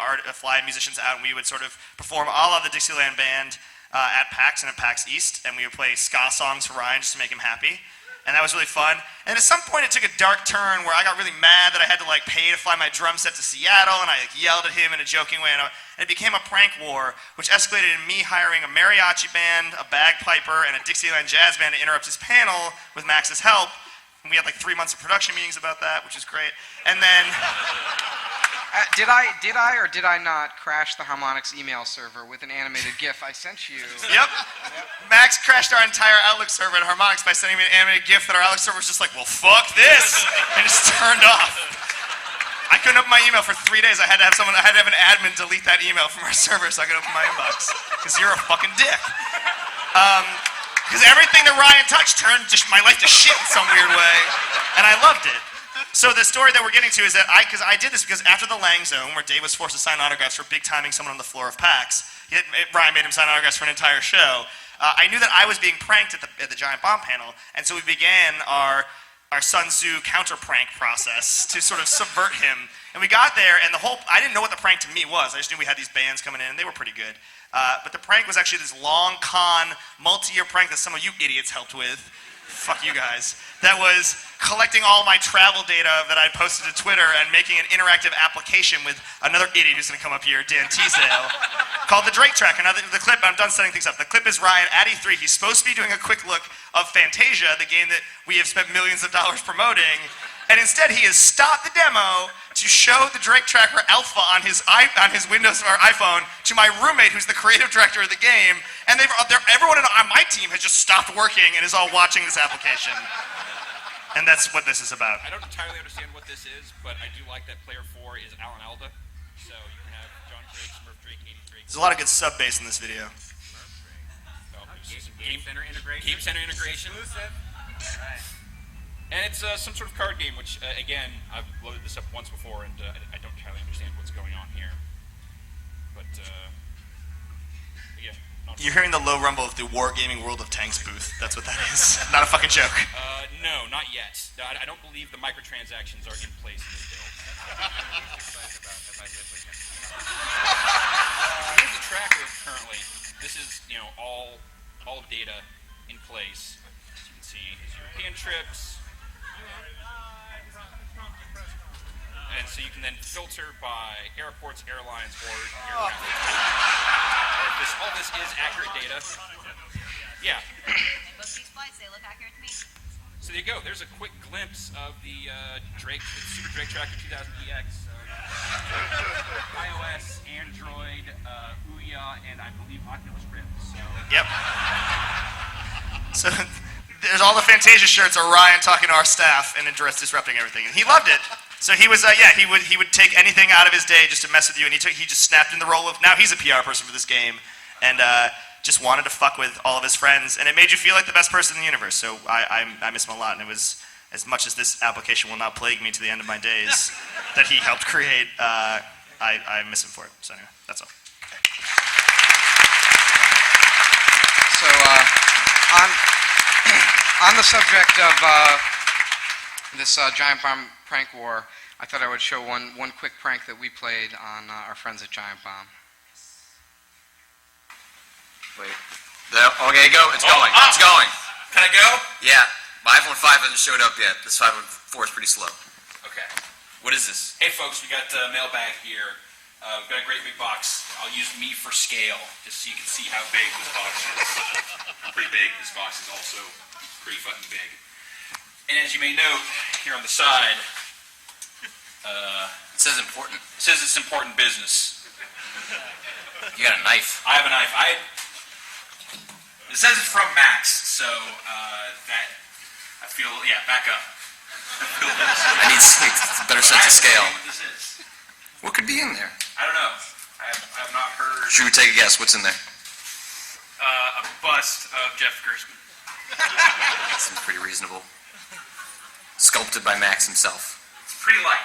U: musicians out, and we would sort of perform a la the Dixieland Band at PAX and at PAX East, and we would play ska songs for Ryan just to make him happy. And that was really fun. And at some point it took a dark turn where I got really mad that I had to pay to fly my drum set to Seattle, and I yelled at him in a joking way, and it became a prank war, which escalated in me hiring a mariachi band, a bagpiper, and a Dixieland jazz band to interrupt his panel with Max's help. And we had 3 months of production meetings about that, which is great. And then
D: Did I or did I not crash the Harmonix email server with an animated GIF I sent you?
U: Yep. Max crashed our entire Outlook server at Harmonix by sending me an animated GIF that our Outlook server was just like, well, fuck this, and just turned off. I couldn't open my email for 3 days. I had to have an admin delete that email from our server so I could open my inbox. Because you're a fucking dick. Because everything that Ryan touched turned just my life to shit in some weird way, and I loved it. So the story that we're getting to is that because I did this because after the Lang Zone, where Dave was forced to sign autographs for big timing someone on the floor of PAX, Ryan made him sign autographs for an entire show. I knew that I was being pranked at the Giant Bomb panel, and so we began our Sun Tzu counter prank process to sort of subvert him. And we got there, and I didn't know what the prank to me was. I just knew we had these bands coming in, and they were pretty good. But the prank was actually this long con, multi-year prank that some of you idiots helped with. Fuck you guys. That was collecting all my travel data that I posted to Twitter and making an interactive application with another idiot who's going to come up here, Dan Teasdale, called the Drake Tracker. Now, the clip, I'm done setting things up. The clip is Ryan at E3. He's supposed to be doing a quick look of Fantasia, the game that we have spent millions of dollars promoting. And instead, he has stopped the demo to show the Drake Tracker Alpha on his Windows or iPhone to my roommate, who's the creative director of the game. And everyone on my team has just stopped working and is all watching this application. And that's what this is about.
B: I don't entirely understand what this is, but I do like that player 4 is Alan Alda. So you can have John Drake, Smurf Drake, 83.
U: There's a lot of good sub bass in this video.
B: Game Center integration. Game Center integration. Exclusive. Right. And it's some sort of card game, which, again, I've loaded this up once before, and I don't entirely understand what's going on here. But yeah,
U: You're hearing the low rumble of the Wargaming World of Tanks booth. That's what that is. Not a fucking joke.
B: No, not yet. I don't believe the microtransactions are in place in this build. Here's the tracker currently. This is, all data in place. As you can see, is European trips. And so you can then filter by airports, airlines, or aircraft. All this is accurate data. Yeah.
C: And both these flights, they look accurate to me.
B: So there you go. There's a quick glimpse of the Super Drake Tracker 2000EX. iOS, Android, Ouya, and I believe Oculus Rift. So.
U: Yep. So there's all the Fantasia shirts of Ryan talking to our staff and disrupting everything, and he loved it. So he was, he would take anything out of his day just to mess with you, and he just snapped in the role of, now he's a PR person for this game, and just wanted to fuck with all of his friends, and it made you feel like the best person in the universe. So I miss him a lot, and it was, as much as this application will not plague me to the end of my days that he helped create, I miss him for it. So anyway, that's all.
D: So on the subject of this Giant Bomb prank war, I thought I would show one quick prank that we played on our friends at Giant Bomb.
V: Wait. Okay, go. It's going. It's going.
B: Can I go?
V: Yeah. My iPhone 5 hasn't showed up yet. This iPhone 4 is pretty slow.
B: Okay.
V: What is this?
B: Hey folks, we got a mailbag here. We've got a great big box. I'll use me for scale, just so you can see how big this box is. Pretty big. This box is also pretty fucking big. And as you may note, here on the side,
V: it says important.
B: It says it's important business.
V: You got a knife.
B: I have a knife. It says it's from Max, so that I feel, back up.
V: I need a better sense of scale.
B: What this is.
V: What could be in there?
B: I don't know. I have not heard.
V: Should we take a guess? What's in there?
B: A bust of Jeff Gerstmann.
V: Seems pretty reasonable. Sculpted by Max himself.
B: It's pretty light.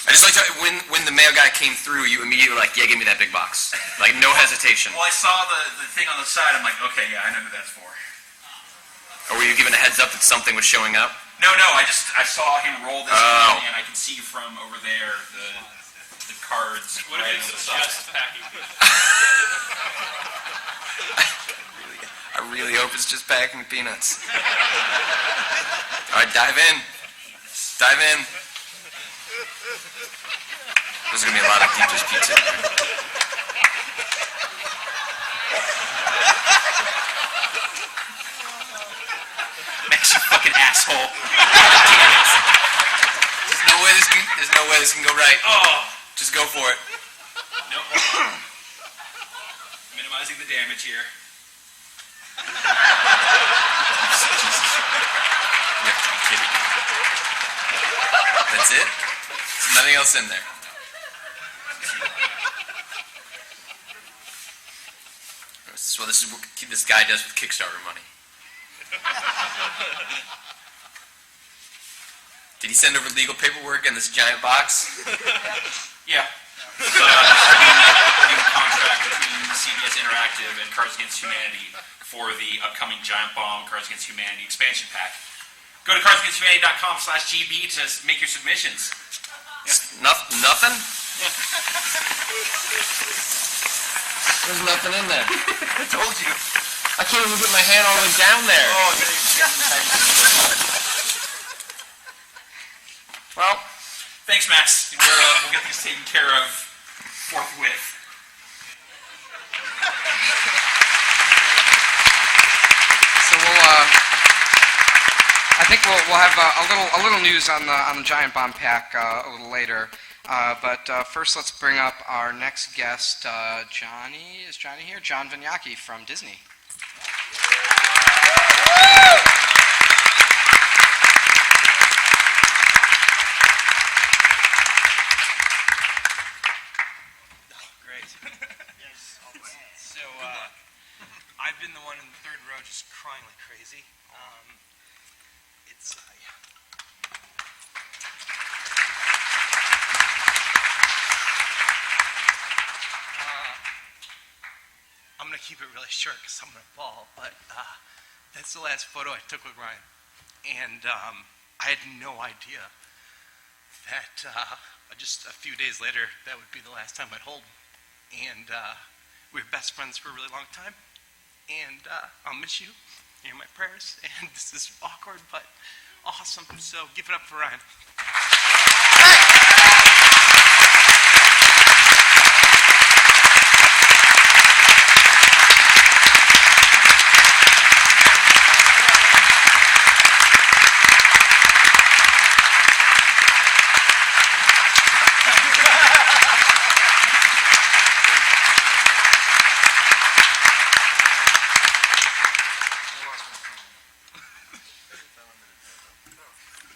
V: I just like to, when the mail guy came through, you immediately were like, yeah, give me that big box. Like, no hesitation.
B: Well, I saw the thing on the side. I'm like, okay, yeah, I know who that's for.
V: Or were you given a heads up that something was showing up?
B: No, I saw him roll this in, and I can see from over there the cards right on the side.
V: I really hope it's just packing peanuts. All right, dive in. Dive in. There's going to be a lot of Deepest Pizza in here.
B: Max, you fucking asshole.
V: There's no way this can go right.
B: Oh.
V: Just go for it.
B: Nope. Minimizing the damage here.
V: You have to be kidding me. That's it? There's nothing else in there. So this is what this guy does with Kickstarter money. Did he send over legal paperwork in this giant box?
B: Yeah. New contract between CBS Interactive and Cards Against Humanity for the upcoming Giant Bomb Cards Against Humanity expansion pack. Go to cardsagainsthumanity.com/GB to make your submissions.
V: Yeah. Nothing? There's nothing in there.
B: I told you.
V: I can't even put my hand all the way down there.
B: Oh,
V: well,
B: thanks, Max. We'll get these taken care of forthwith.
D: So I think we'll have a little news on the Giant Bomb pack a little later. But first, let's bring up our next guest, Johnny. Is Johnny here? John Vignacchi from Disney.
W: Great. Yes. So I've been the one in the third row just crying like crazy.
G: I'm going to keep it really short because I'm going to bawl, but that's the last photo I took with Ryan. And I had no idea that just a few days later, that would be the last time I'd hold him. And we were best friends for a really long time. And I'll miss you. You're my prayers. And this is awkward, but awesome. So give it up for Ryan.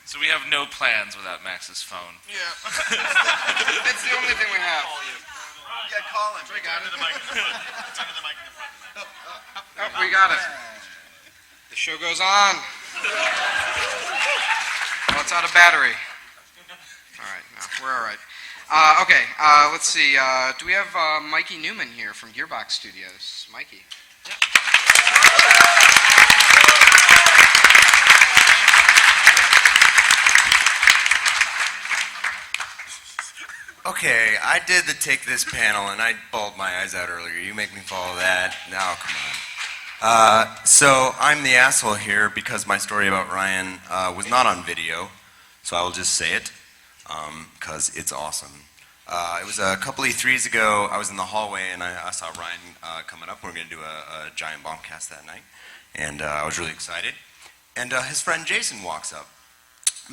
M: So we have no plans without Max's phone.
D: Yeah. It's the only thing we have.
U: Yeah, call him.
D: We got it.
U: It's under the mic in the front.
D: Oh, we got it. The show goes on. Well, it's out of battery. All right, no, we're all right. Okay, let's see. Do we have Mikey Newman here from Gearbox Studios? Mikey.
I: Okay, I did the Take This panel, and I bawled my eyes out earlier. You make me follow that. Now, come on. So I'm the asshole here because my story about Ryan was not on video, so I will just say it, because it's awesome. It was a couple E3s ago. I was in the hallway, and I saw Ryan coming up. We were going to do a giant bombcast that night, and I was really excited. And his friend Jason walks up.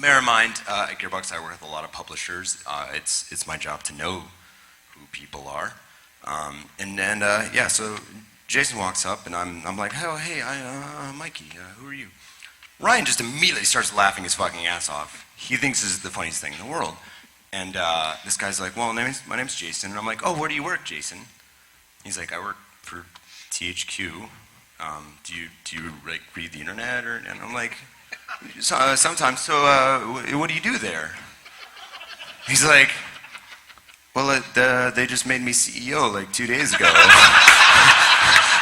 I: Bear in mind, at Gearbox, I work with a lot of publishers. It's my job to know who people are. Yeah, so Jason walks up, and I'm like, oh, hey, Mikey, who are you? Ryan just immediately starts laughing his fucking ass off. He thinks this is the funniest thing in the world. And this guy's like, well, my name's Jason. And I'm like, oh, where do you work, Jason? He's like, I work for THQ. Do you like read the internet? And I'm like, sometimes. So what do you do there? He's like, well, they just made me CEO like 2 days ago.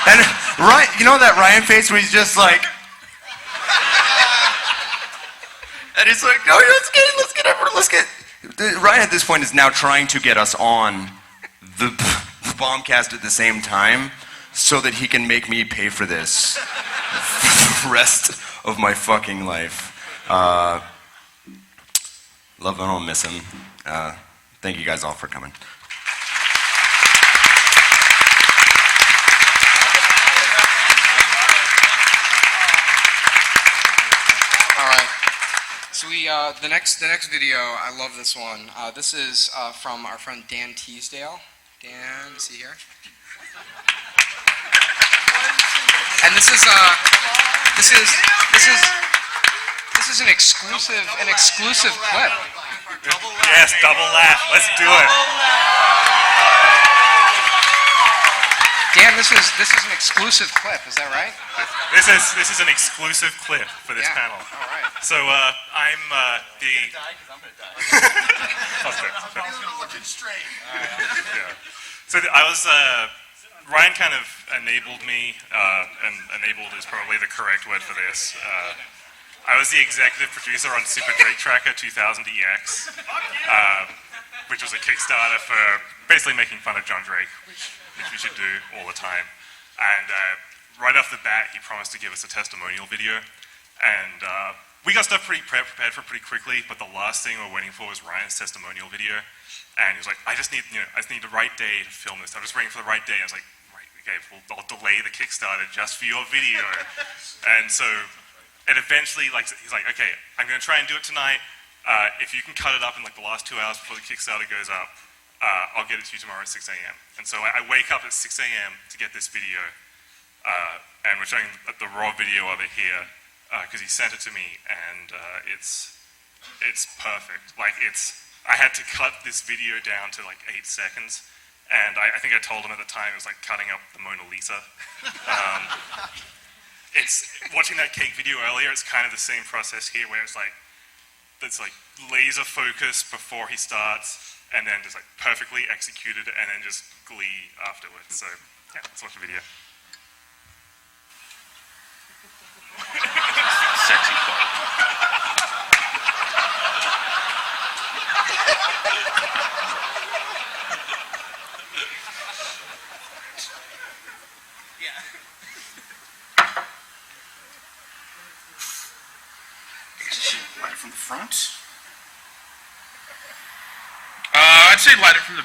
I: And Ryan, you know that Ryan face where he's just like, and he's like, no, let's get. Ryan at this point is now trying to get us on the bombcast at the same time so that he can make me pay for this for the rest of my fucking life. Love and I'll miss him. Thank you guys all for coming.
D: All right. So the next video, I love this one. This is from our friend Dan Teasdale. Dan, is he here? And this is an exclusive clip.
K: Yes, double laugh. Let's do it.
D: Dan, this is an exclusive clip. Is that right?
K: This is an exclusive clip for this panel.
D: All right.
K: So I'm the.
U: I'm gonna die. He's gonna look it straight.
K: Yeah. So I was. Ryan kind of enabled me, and enabled is probably the correct word for this. I was the executive producer on Super Drake Tracker 2000 EX, which was a Kickstarter for basically making fun of John Drake, which we should do all the time. And right off the bat, he promised to give us a testimonial video. And we got stuff prepared for pretty quickly, but the last thing we were waiting for was Ryan's testimonial video. And he was like, I just need the right day to film this. I'm just waiting for the right day. I was like, right, okay, I'll delay the Kickstarter just for your video. And so, and eventually, he's like, okay, I'm going to try and do it tonight. If you can cut it up in the last 2 hours before the Kickstarter goes up, I'll get it to you tomorrow at 6 a.m. And so I wake up at 6 a.m. to get this video, and we're showing the raw video of it here, because he sent it to me, and it's perfect. I had to cut this video down to 8 seconds, and I think I told him at the time it was like cutting up the Mona Lisa. it's watching that cake video earlier. It's kind of the same process here, where it's like laser focus before he starts, and then just like perfectly executed, and then just glee afterwards. So yeah, let's watch the video.
R: Sexy part.
E: Light it from the front. I'd say light it from the.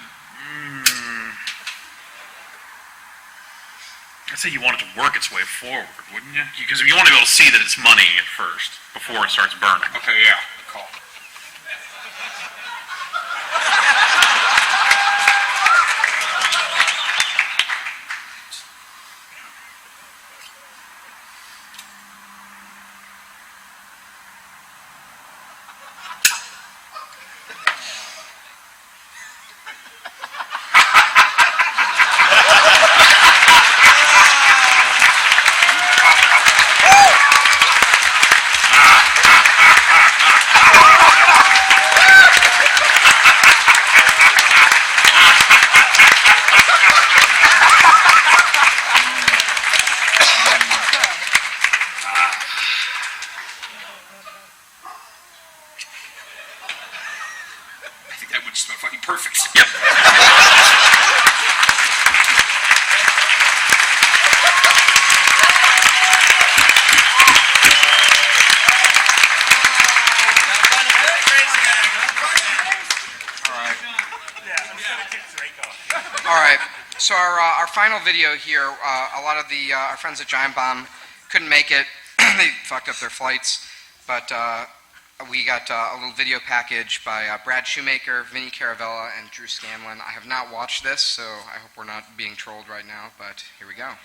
E: I'd say you want it to work its way forward, wouldn't you? Because you want to be able to see that it's money at first before it starts burning. Okay, yeah. Good call.
D: So our final video here, a lot of our friends at Giant Bomb couldn't make it. They fucked up their flights, but we got a little video package by Brad Shoemaker, Vinny Caravella, and Drew Scanlon. I have not watched this, so I hope we're not being trolled right now, but here we go.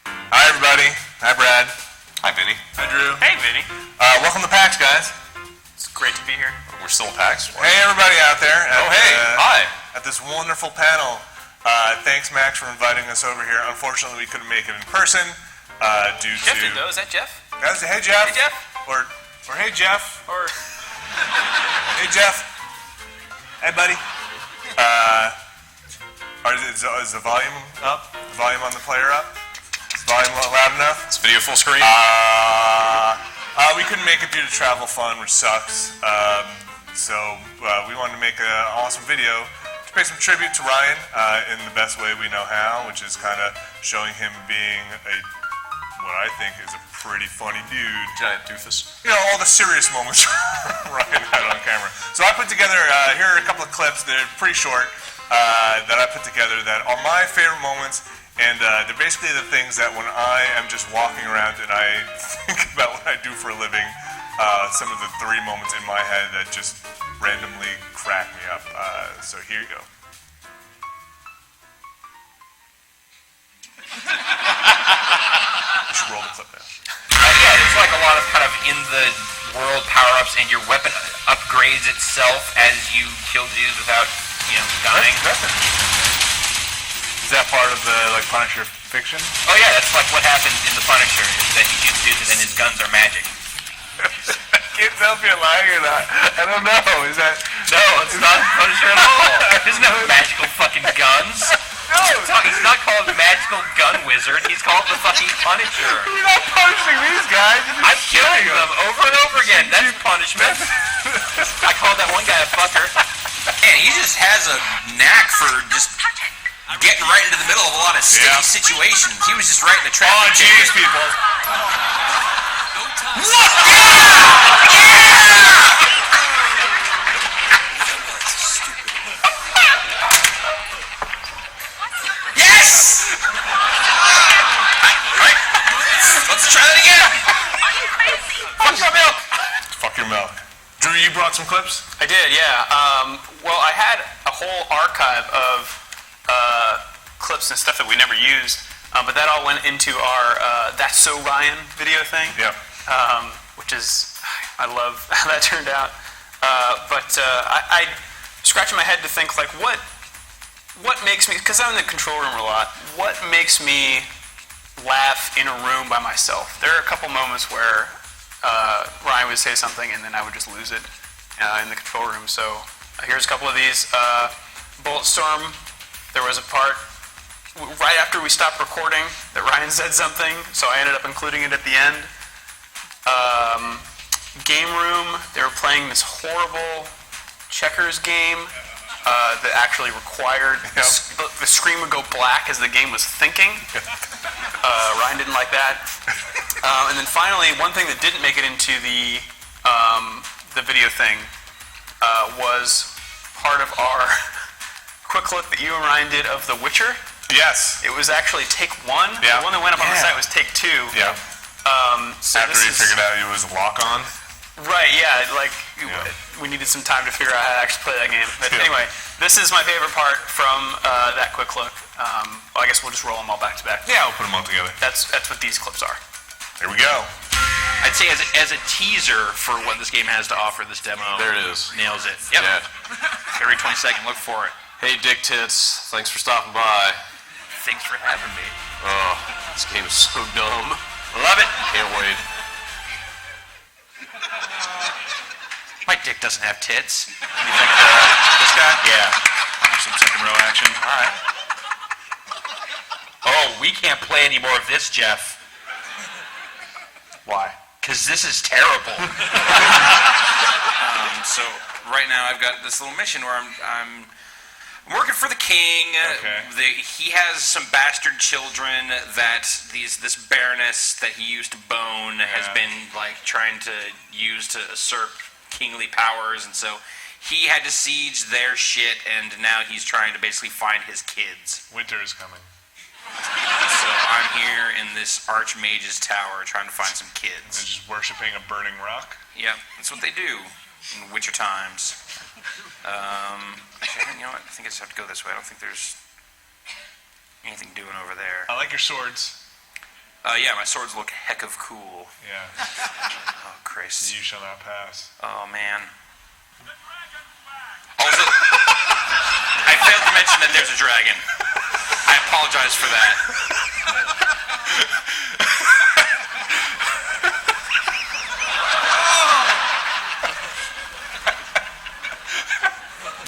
F: Hi, everybody. Hi, Brad.
R: Hi, Vinny.
F: Hi, Drew.
R: Hey, Vinny.
F: Welcome to PAX, guys.
R: It's great to be here. We're still at PAX.
F: Hey, everybody out there.
R: Hi.
F: At this wonderful panel. Thanks, Max, for inviting us over here. Unfortunately, we couldn't make it in person due
P: Jeff
F: to...
P: didn't know. Is that Jeff?
F: Guys, hey, Jeff.
P: Hey, Jeff.
F: Or hey, Jeff.
P: Or...
F: Hey, Jeff. Hey, buddy. Is the volume up? The volume on the player up? Is the volume loud enough?
R: Is video full screen?
F: We couldn't make it due to travel fund, which sucks. So we wanted to make an awesome video to pay some tribute to Ryan in the best way we know how, which is kind of showing him being what I think is a pretty funny dude.
R: Giant doofus.
F: You know, all the serious moments Ryan had on camera. So I put together, here are a couple of clips that are pretty short that I put together that are my favorite moments. And they're basically the things that when I am just walking around and I think about what I do for a living, some of the 3 moments in my head that just randomly crack me up. So here you go. You should roll the clip now.
B: Yeah, there's like a lot of kind of in the world power-ups, and your weapon upgrades itself as you kill dudes without, dying.
F: Is that part of the Punisher fiction?
B: Oh yeah, that's like what happens in the Punisher, is that he shoots dudes and then his guns are magic.
F: I can't tell if you're lying or not. I don't know. Is that...
B: No, it's not Punisher at all. He doesn't have magical fucking guns.
F: No!
B: He's not called Magical Gun Wizard, he's called the fucking Punisher.
F: You're not punishing these guys.
B: I'm killing them over and over again. That's punishment. I called that one guy a fucker.
L: Man, he just has a knack for just getting right into the middle of a lot of sticky situations. He was just right in the traffic.
F: Oh, jeez, people.
L: What? Yes! Alright, let's try that again.
B: Fuck your milk.
F: Fuck your milk. Drew, you brought some clips?
P: I did, yeah. Well, I had a whole archive of clips and stuff that we never used, but that all went into our That's So Ryan video thing.
F: Yeah.
P: Which is, I love how that turned out. But I scratching my head to think, like, what makes me, because I'm in the control room a lot, what makes me laugh
J: in a room by myself. There are a couple moments where Ryan would say something and then I would just lose it in the control room. So here's a couple of these. Bulletstorm, there was a part right after we stopped recording that Ryan said something, so I ended up including it at the end. Game room, they were playing this horrible checkers game that actually required the screen would go black as the game was thinking. Ryan didn't like that. And then finally, one thing that didn't make it into the video thing was part of our quick clip that you and Ryan did of The Witcher.
F: Yes.
J: It was actually take one.
F: Yeah.
J: The one that went up on the site was take two.
F: Yeah.
J: So
F: After you figured out it was lock-on.
J: Right, yeah, like we needed some time to figure out how to actually play that game. But anyway, this is my favorite part from that quick look. Well, I guess we'll just roll them all back to back.
F: Yeah, we'll put them all together.
J: That's what these clips are.
F: Here we go.
R: I'd say as a teaser for what this game has to offer, this demo
N: There it is.
R: nails it. Yep.
N: Yeah.
R: Every 22nd, look for it.
N: Hey, Dick Tits, thanks for stopping by.
R: Thanks for having me.
N: Oh, this game is so dumb.
R: Love it.
N: Can't wait.
R: My dick doesn't have tits.
B: You think this guy?
R: Yeah.
B: Do some second row action.
R: All right. Oh, we can't play any more of this, Jeff.
J: Why?
R: Because this is terrible.
L: So right now I've got this little mission where I'm working for the king. He has some bastard children that this baroness that he used to bone has been like trying to use to usurp kingly powers, and so he had to siege their shit, and now he's trying to basically find his kids.
F: Winter is coming.
L: So I'm here in this archmage's tower trying to find some kids.
F: They're just worshiping a burning rock.
L: Yeah, that's what they do in Witcher times. Actually, you know what? I think I just have to go this way. I don't think there's anything doing over there.
F: I like your swords.
L: Yeah, my swords look heck of cool.
F: Yeah.
L: Oh, Christ.
F: You shall not pass.
L: Oh, man. Also, I failed to mention that there's a dragon. I apologize for that.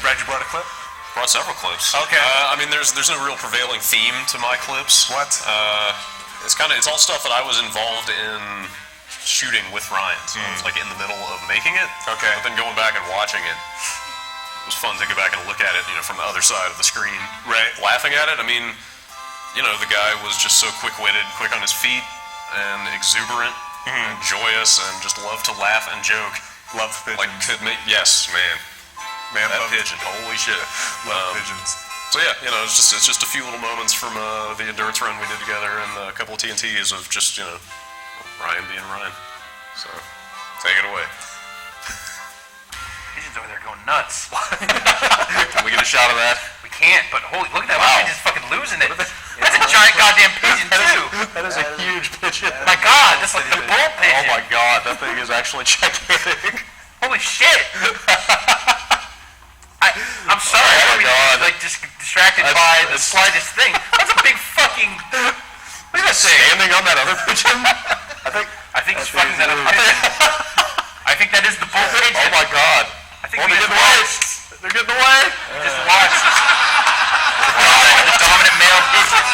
F: Brad, you brought a clip?
N: Brought several clips.
F: Okay.
N: I mean, there's no real prevailing theme to my clips.
F: What?
N: It's all stuff that I was involved in shooting with Ryan. So it's like in the middle of making it.
F: Okay.
N: But then going back and watching it, it was fun to go back and look at it, from the other side of the screen.
F: Right.
N: Laughing at it. I mean, the guy was just so quick-witted, quick on his feet, and exuberant, and joyous, and just loved to laugh and joke.
F: Love pigeons.
N: Yes, man.
F: Man,
N: that pigeon. Holy shit.
F: Love pigeons.
N: So yeah, it's just a few little moments from the endurance run we did together, and a couple of TNTs of just Ryan being Ryan. So take it away.
R: Pigeon's over there going nuts.
N: Can we get a shot of that?
R: We can't, but holy, look at that one pigeon's fucking losing it. That's a giant goddamn pigeon, too.
N: That is a huge pigeon.
R: My God, that's like a bull pigeon.
N: Oh my God, that thing is actually gigantic.
R: Holy shit. I'm sorry.
N: Oh my God.
R: Like just distracted by the slightest thing. That's a big fucking. Look at that thing.
N: Standing on that other pigeon.
R: I think he's fucking that up. I think that is the bull pigeon.
N: Oh my God.
R: I think
N: they're getting away. They're getting away.
R: Just watch. The dominant male pigeon.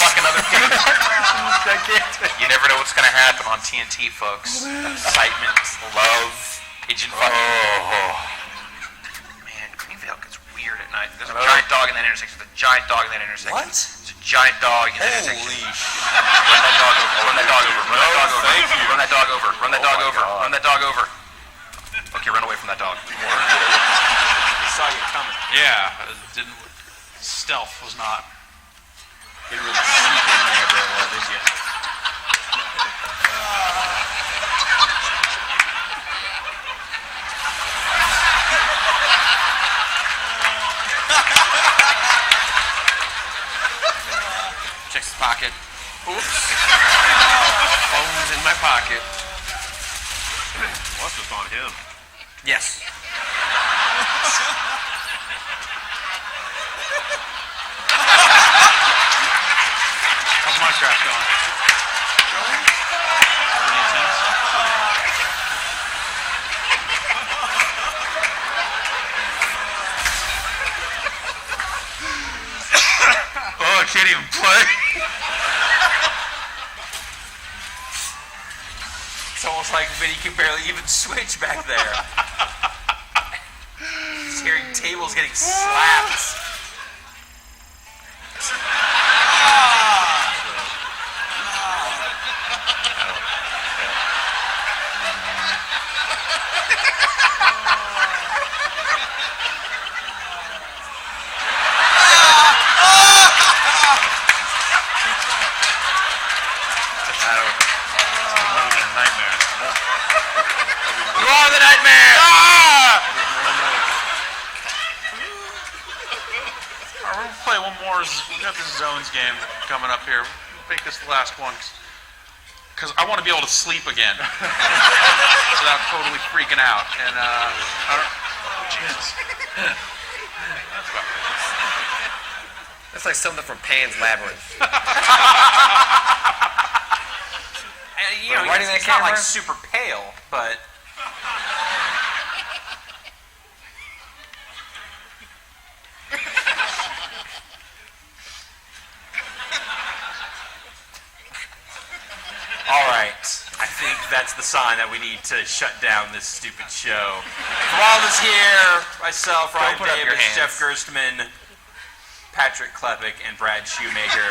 R: Fucking other pigeon.
N: Gigantic.
R: You never know what's gonna happen on TNT, folks. Excitement, love, pigeon fucking.
N: Oh.
R: Weird at night. There's a giant dog in that intersection. There's a giant dog in that intersection.
L: What?
R: There's a giant dog in that intersection. Run that dog over. Run that dog over. Run that dog over.
N: Thank you.
R: Run that dog over. Run that dog over.
N: God.
R: Run that dog over. Okay, run away from that dog.
L: I saw you coming.
R: Yeah.
L: Stealth was not. Didn't really sneak in there very well, did you?
R: Checks his pocket. Oops. Phone's in my pocket.
N: Well, that's just on him.
R: Yes. How's my craft going?
E: Oh, I can't even play.
B: It's almost like Vinny can barely even switch back there. He's hearing tables getting slapped.
L: You are the nightmare!
E: Alright, we're gonna play one more. We got this zones game coming up here. We'll make this the last one because I want to be able to sleep again without totally freaking out. And Jesus,
V: That's like something from Pan's Labyrinth.
B: And, you know,
V: Riding
B: it's
V: that
B: not like
V: camera?
B: super pale, but... All right, I think that's the sign that we need to shut down this stupid show. From all of us here, myself, Ryan
V: put up your
B: Davis,
V: hands.
B: Jeff Gerstmann, Patrick Klepek, and Brad Shoemaker,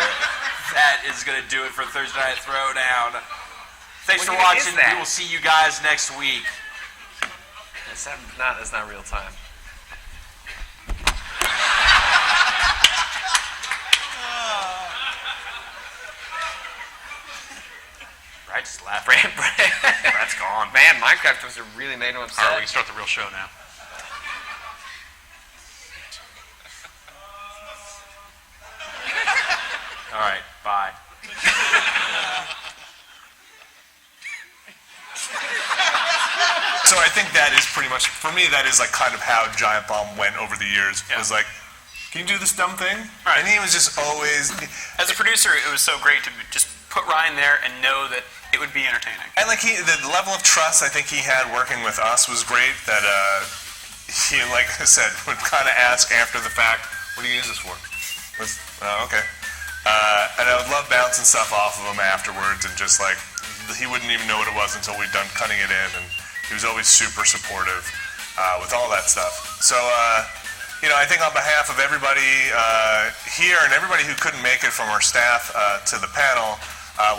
B: that is going to do it for Thursday Night Throwdown. Thanks for
V: What is
B: watching.
V: that?
B: We will see you guys next week.
V: That's not real time.
B: Brad just laughed.
V: Brad's gone. Man, Minecraft was really made him upset.
E: alright, we can start the real show now.
B: All right, bye.
F: So I think that is pretty much, for me, that is like kind of how Giant Bomb went over the years. It was like, can you do this dumb thing? And he was just always...
J: As a producer, it was so great to just put Ryan there and know that it would be entertaining.
F: And like the level of trust I think he had working with us was great. That he, like I said, would kind of ask after the fact, "What do you use this for?" Okay. And I would love bouncing stuff off of him afterwards, and just like he wouldn't even know what it was until we'd done cutting it in, and he was always super supportive with all that stuff. So you know, I think on behalf of everybody here and everybody who couldn't make it from our staff to the panel,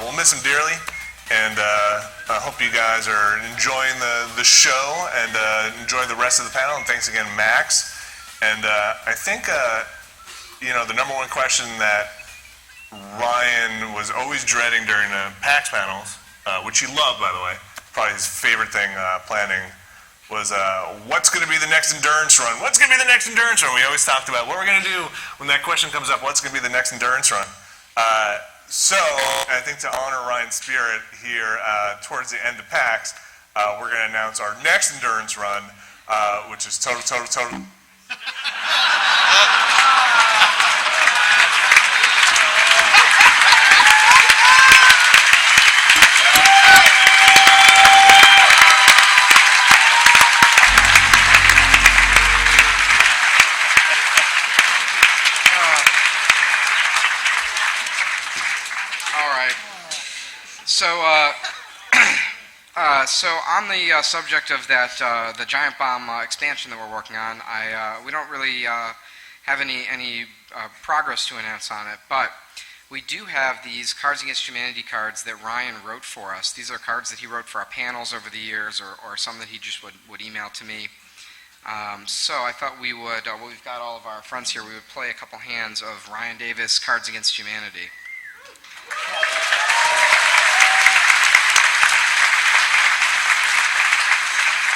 F: we'll miss him dearly. And I hope you guys are enjoying the show and enjoy the rest of the panel. And thanks again, Max. And I think, you know, the number one question that Ryan was always dreading during the PAX panels, which he loved, by the way, probably his favorite thing planning, was what's going to be the next endurance run? What's going to be the next endurance run? We always talked about what we're going to do when that question comes up. What's going to be the next endurance run? So, I think to honor Ryan's spirit here towards the end of PAX, we're going to announce our next endurance run, which is total.
D: So on the subject of that, the Giant Bomb expansion that we're working on, we don't really have any progress to announce on it, but we do have these Cards Against Humanity cards that Ryan wrote for us. These are cards that he wrote for our panels over the years, or some that he just would email to me. So I thought we would, well, we've got all of our friends here, we would play a couple hands of Ryan Davis, Cards Against Humanity.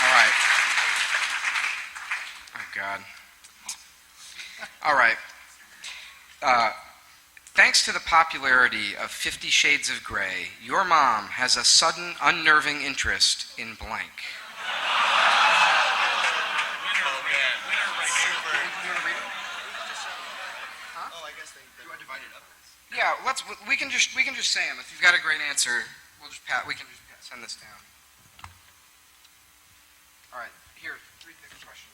D: All right. Oh, God. All right. Thanks to the popularity of 50 Shades of Grey, your mom has a sudden unnerving interest in blank. Yeah, Yeah, we can just say them. If you've got a great answer, we can just send this down. All right, here, read the question.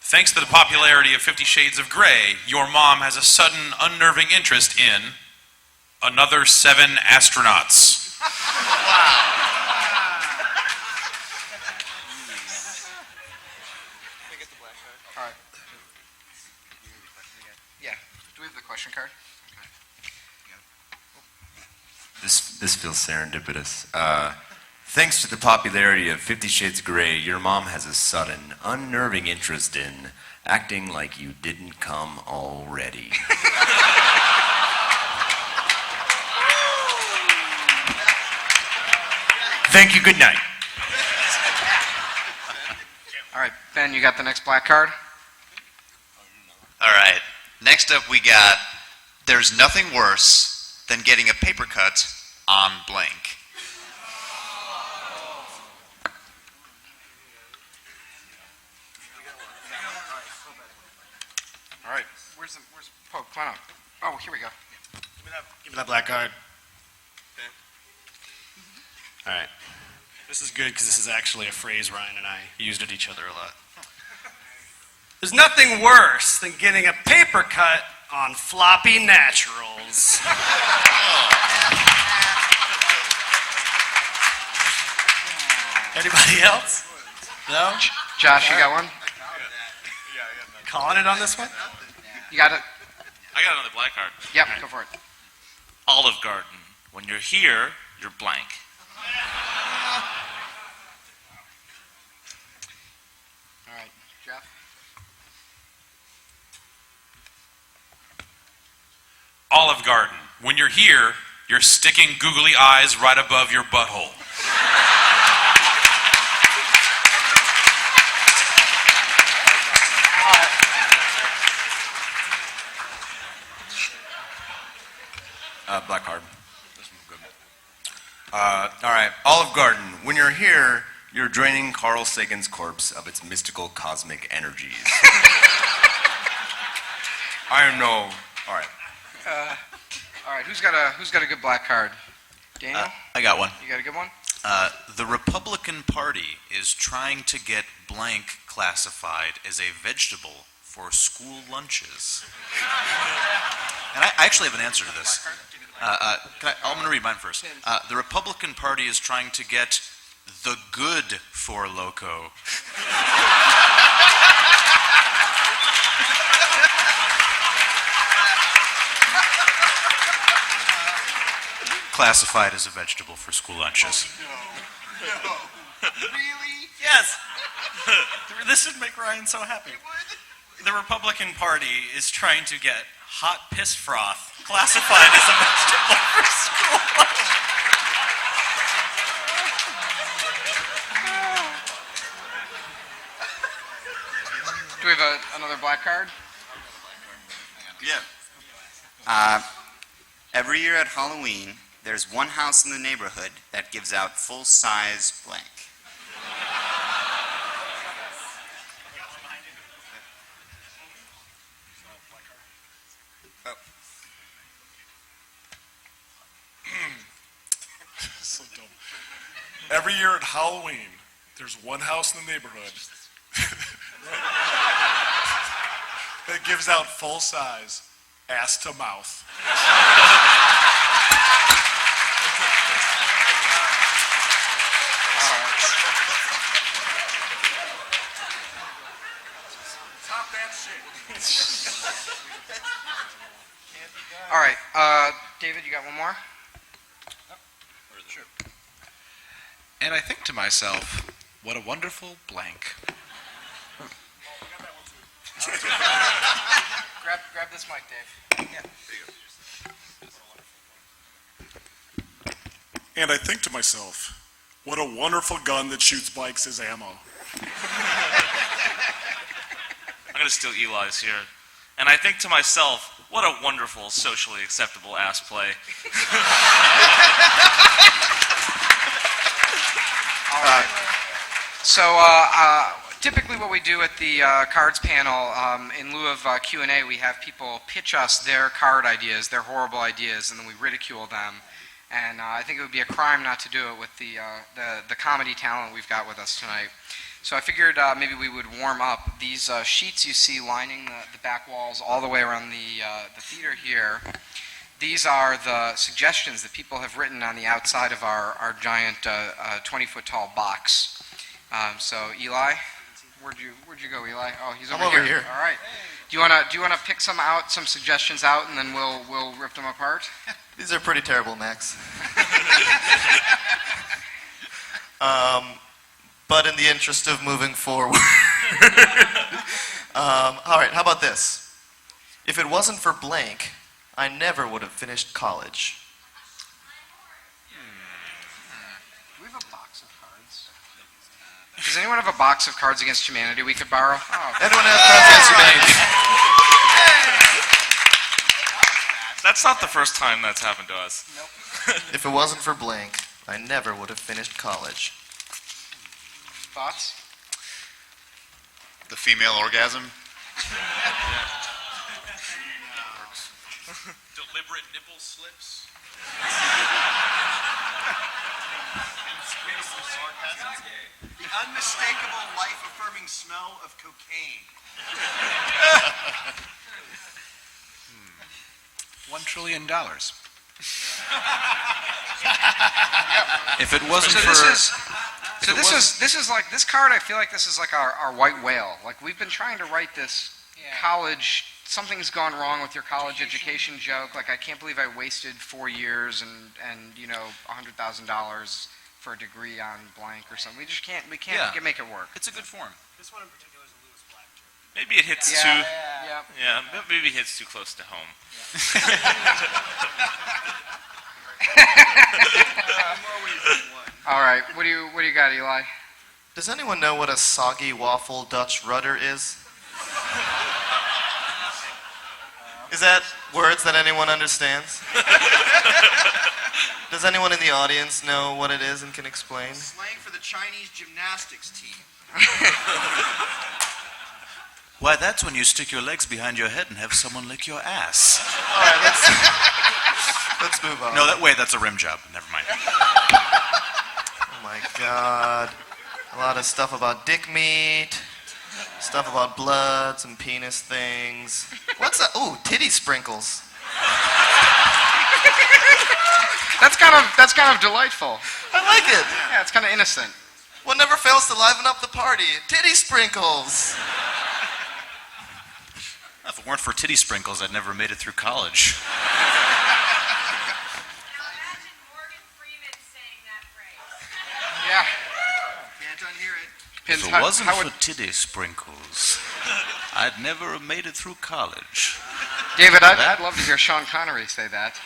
E: Thanks to the popularity of 50 Shades of Grey, your mom has a sudden unnerving interest in another 7 astronauts.
D: All right. Yeah. Do we have the question card?
I: This feels serendipitous. Thanks to the popularity of 50 Shades of Grey, your mom has a sudden, unnerving interest in acting like you didn't come already. Thank you, good night.
D: All right, Ben, you got the next black card?
A: All right. Next up, we got there's nothing worse than getting a paper cut on blank.
D: All right, where's Pope? Come on up. Oh, here we go.
S: Give me that black card. All right. This is good because this is actually a phrase Ryan and I used at each other a lot. There's nothing worse than getting a paper cut on floppy naturals. Anybody else? No?
D: Josh, you got one?
S: Calling it on this one?
D: You got it?
O: I got it on the black card.
D: Yep, go for it.
O: Olive Garden. When you're here, you're blank.
D: All right, Jeff?
E: Olive Garden. When you're here, you're sticking googly eyes right above your butthole.
I: Black card. This one's good. All right, Olive Garden. When you're here, you're draining Carl Sagan's corpse of its mystical cosmic energies. I know. All right.
D: All right, who's got a good black card? Daniel?
R: I got one.
D: You got a good one?
R: The Republican Party is trying to get blank classified as a vegetable for school lunches. And I actually have an answer to this. I'm going to read mine first. The Republican Party is trying to get the good for Loco. Classified as a vegetable for school lunches.
G: Really? Yes. This would make Ryan so happy. The Republican Party is trying to get hot piss froth classified as a vegetable for school lunch.
D: Do we have another black card?
Q: Yeah. Every year at Halloween, there's one house in the neighborhood that gives out full-size blank.
X: So dumb. Every year at Halloween, there's one house in the neighborhood that gives out full-size ass to mouth.
D: Top that shit. All right, David, you got one more?
Y: Sure. And I think to myself, what a wonderful blank.
D: grab this mic, Dave. Yeah.
X: And I think to myself, what a wonderful gun that shoots bikes as ammo.
O: I'm going to steal Eli's here. And I think to myself, what a wonderful, socially acceptable ass play.
D: All right. So, typically what we do at the cards panel, in lieu of Q&A, we have people pitch us their card ideas, their horrible ideas, and then we ridicule them. And I think it would be a crime not to do it with the comedy talent we've got with us tonight. So I figured maybe we would warm up. These sheets you see lining the back walls all the way around the theater here, these are the suggestions that people have written on the outside of our giant 20-foot tall box. So Eli, where'd you go, Eli? Oh, he's over here. All right. Do you wanna pick some suggestions out, and then we'll rip them apart?
C: These are pretty terrible, Max. But in the interest of moving forward, all right. How about this? If it wasn't for blank, I never would have finished college.
D: We have a box of cards. Does anyone have a box of Cards Against Humanity we could borrow? Oh.
C: Anyone have Cards Against Humanity?
O: That's not the first time that's happened to us.
D: Nope.
C: If it wasn't for blank, I never would have finished college.
D: Thoughts?
A: The female orgasm.
E: Deliberate nipple slips.
H: The unmistakable life-affirming smell of cocaine.
Y: $1 trillion.
R: If it wasn't
D: This is like this card. I feel like this is like our white whale. Like we've been trying to write this college. Something's gone wrong with your college education joke. Like I can't believe I wasted 4 years and $100,000 for a degree on blank or something. We just can't. We can't make it work.
R: It's a good form.
H: This one in particular is a Lewis Black joke.
O: Maybe it hits maybe it hits too close to home.
D: All right, what do you got, Eli?
C: Does anyone know what a soggy waffle Dutch rudder is? Is that words that anyone understands? Does anyone in the audience know what it is and can explain?
H: Slang for the Chinese gymnastics team.
R: Why, that's when you stick your legs behind your head and have someone lick your ass.
C: All right, let's move on.
R: No, that's a rim job. Never mind.
C: Oh my God. A lot of stuff about dick meat, stuff about blood, some penis things. What's that? Ooh, titty sprinkles.
D: That's kind of delightful.
C: I like it.
D: Yeah, it's kind of innocent.
C: What never fails to liven up the party? Titty sprinkles.
R: If it weren't for titty sprinkles, I'd never made it through college.
D: Yeah.
H: Can't unhear it.
R: If it wasn't for titty sprinkles, I'd never have made it through college.
D: David, I'd love to hear Sean Connery say that.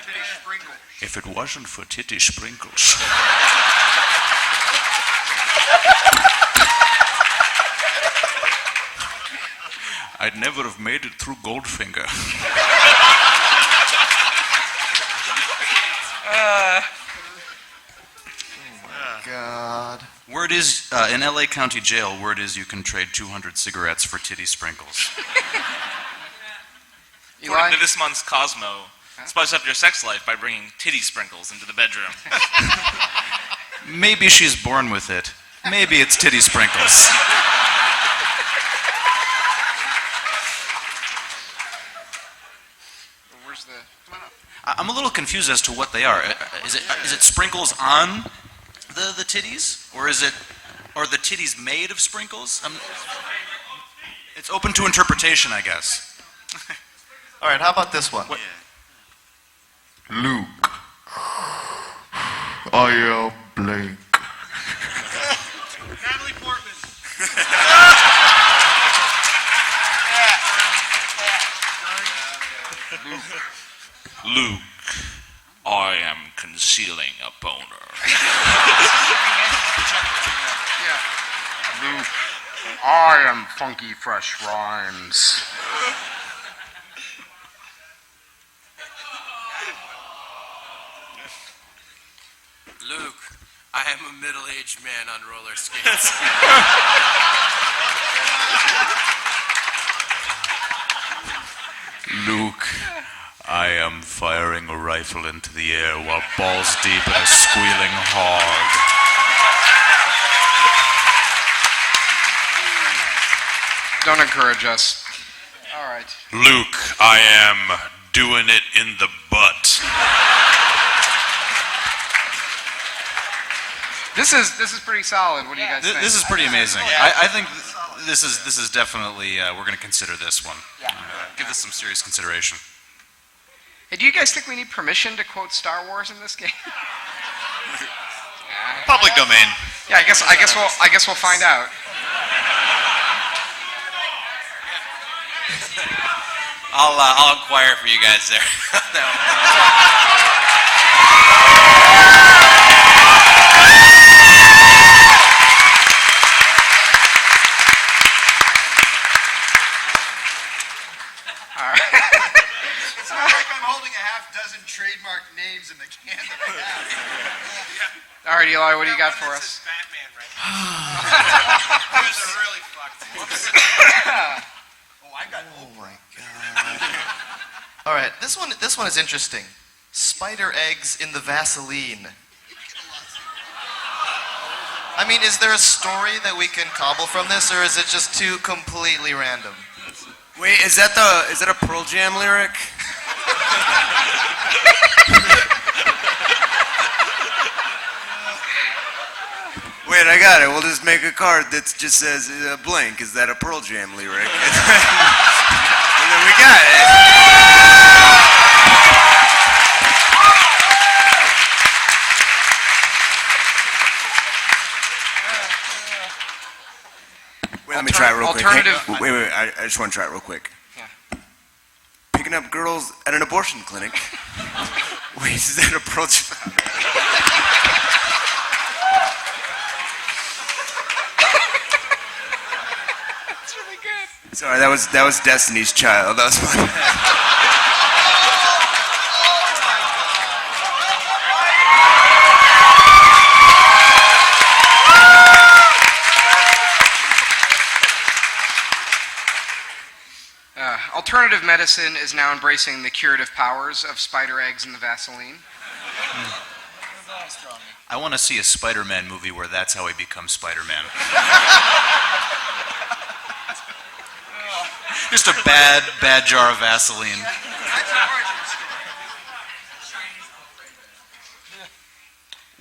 H: Titty sprinkle.
R: If it wasn't for titty sprinkles. I'd never have made it through Goldfinger.
C: Oh my God.
R: Word is, in LA County Jail, word is you can trade 200 cigarettes for titty sprinkles.
O: According to this month's Cosmo, spice up your sex life by bringing titty sprinkles into the bedroom.
R: Maybe she's born with it. Maybe it's titty sprinkles.
D: Where's the? Come on up.
R: I'm a little confused as to what they are. Is it sprinkles on the titties, or are the titties made of sprinkles? It's open to interpretation, I guess.
C: All right, how about this one?
M: Luke, I am Blake.
H: Natalie Portman.
O: Luke, I am concealing a boner.
D: Luke, I am Funky Fresh Rhymes.
V: Luke, I
K: I am a middle-aged man on roller skates.
R: Luke, I am firing a rifle into the air while balls deep in a squealing hog.
D: Don't encourage us. All right.
Y: Luke, I am doing it in the butt.
D: This is pretty solid. What do you guys think?
R: This is pretty amazing. I think this is definitely we're going to consider this one. Give this some serious consideration.
D: Hey, do you guys think we need permission to quote Star Wars in this game?
A: Public domain.
D: Yeah, I guess we'll find out.
M: I'll inquire for you guys there.
H: It's not like I'm holding a half dozen trademark names in the can that I have.
D: All right, Eli, what do you got for us?
H: Batman right now. Those are really fucked. Oh, I got.
C: Oh my god. All right, this one is interesting. Spider eggs in the Vaseline. I mean, is there a story that we can cobble from this, or is it just too completely random?
I: Wait, is that a Pearl Jam lyric? Wait, I got it. We'll just make a card that just says blank. Is that a Pearl Jam lyric? And then we got it. Wait, let me try it real quick. Wait, I just want to try it real quick.
D: Yeah.
I: Picking up girls at an abortion clinic. Wait, is that a Pearl Jam?
D: That's really good.
I: Sorry, that was Destiny's Child. That was my
D: Alternative medicine is now embracing the curative powers of spider eggs in the Vaseline.
R: I want to see a Spider-Man movie where that's how he becomes Spider-Man. Just a bad jar of Vaseline.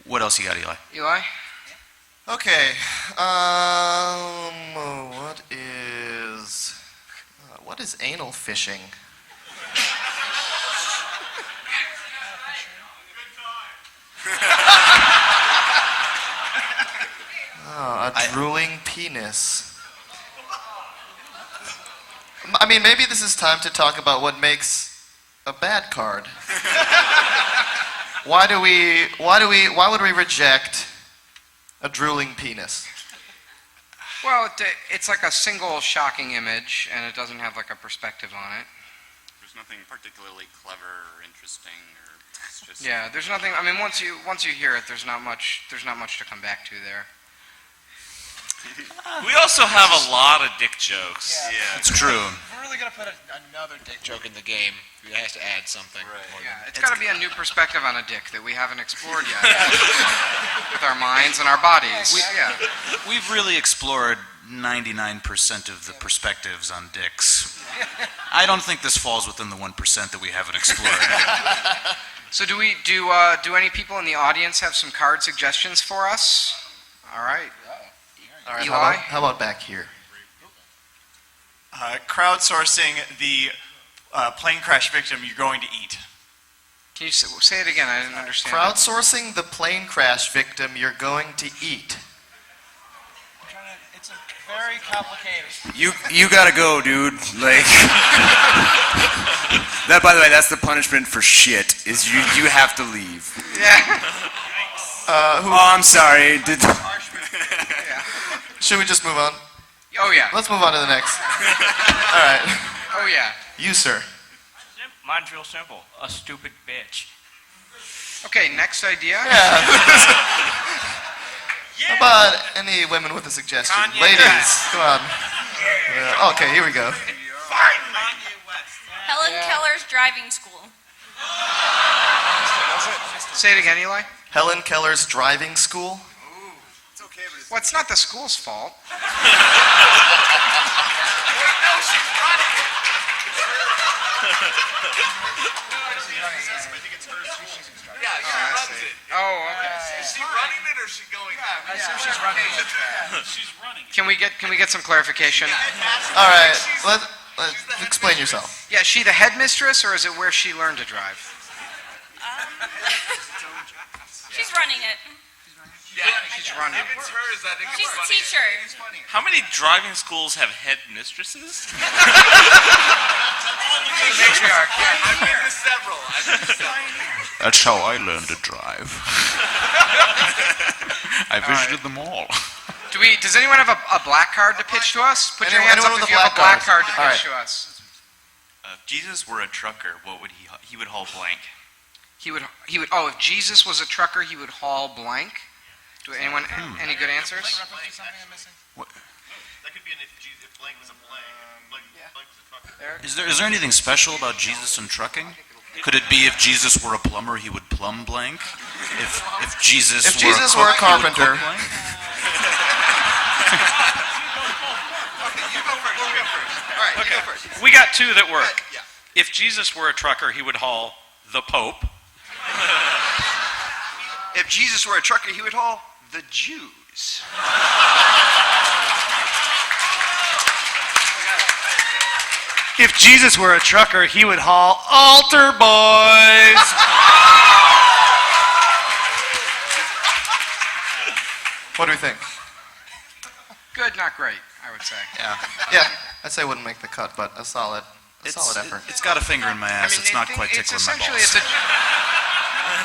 R: What else you got, Eli?
D: Eli?
C: Okay. What is anal fishing? A drooling penis. I mean, maybe this is time to talk about what makes a bad card. Why would we reject a drooling penis?
D: Well, it's like a single shocking image, and it doesn't have like a perspective on it.
Q: There's nothing particularly clever or interesting, or it's just.
D: Yeah, there's nothing. I mean, once you hear it, there's not much to come back to there.
O: We also have a lot of dick jokes.
R: It's true.
T: If we're really gonna put another dick joke in the game, we have to add something.
D: Yeah, it's got to be a new perspective on a dick that we haven't explored yet with our minds and our bodies.
R: We've really explored 99% of the perspectives on dicks. I don't think this falls within the 1% that we haven't explored.
D: So do any people in the audience have some card suggestions for us? All right.
C: All right,
D: Eli?
C: how about back here?
U: Crowdsourcing the plane crash victim you're going to eat.
D: Can you say it again? I didn't understand.
C: Crowdsourcing the plane crash victim you're going to eat.
T: It's very complicated.
I: You gotta go, dude. Like that. By the way, that's the punishment for shit. Is you have to leave.
D: Yeah.
I: Oh, I'm sorry.
C: Should we just move on?
D: Oh yeah.
C: Let's move on to the next. All right.
D: Oh yeah.
C: You, sir.
W: Mine's real simple. A stupid bitch.
D: Okay, next idea.
C: Yeah. How about any women with a suggestion?
K: Kanye
C: Ladies,
K: West.
C: come on. Okay, here we go.
B: Helen Keller's driving school.
D: Say it again, Eli.
C: Helen Keller's driving school.
D: Well, it's not the school's fault. Oh, okay.
K: Is she running it or is she going? I assume she's running it. She's running.
D: Can we get some clarification?
C: All right, let explain yourself.
D: Yeah, is she the headmistress or is it where she learned to drive?
B: She's running it.
D: She's running.
K: If it's hers, I think
B: She's
K: it's
B: a
K: funny.
B: teacher.
O: How many driving schools have head mistresses?
K: Matriarch. Yeah, I've been to several.
R: That's how I learned to drive. I visited them all.
D: Does anyone have a black card to pitch to us? Put your hands
C: Anyone
D: up
C: with
D: if
C: a
D: you have a black
C: black
D: card to
C: card?
D: pitch
C: All
D: to us.
J: If Jesus were a trucker, what would he would haul blank?
D: He would. Oh, if Jesus was a trucker, he would haul blank. Do anyone any good answers?
H: That could be if blank was a blank. Blank was a trucker.
R: Is there anything special about Jesus and trucking? Could it be if Jesus were a plumber, he would plumb blank? If Jesus were a cook,
C: carpenter.
R: he would cook blank?
W: We got two that work. If Jesus were a trucker, he would haul the Pope.
A: If Jesus were a trucker, he would haul the Jews.
S: If Jesus were a trucker, he would haul altar boys.
C: What do we think?
D: Good, not great, I would say.
C: Yeah, I'd say it wouldn't make the cut, but a solid effort.
R: It's got a finger in my ass. It's not quite tickling my balls.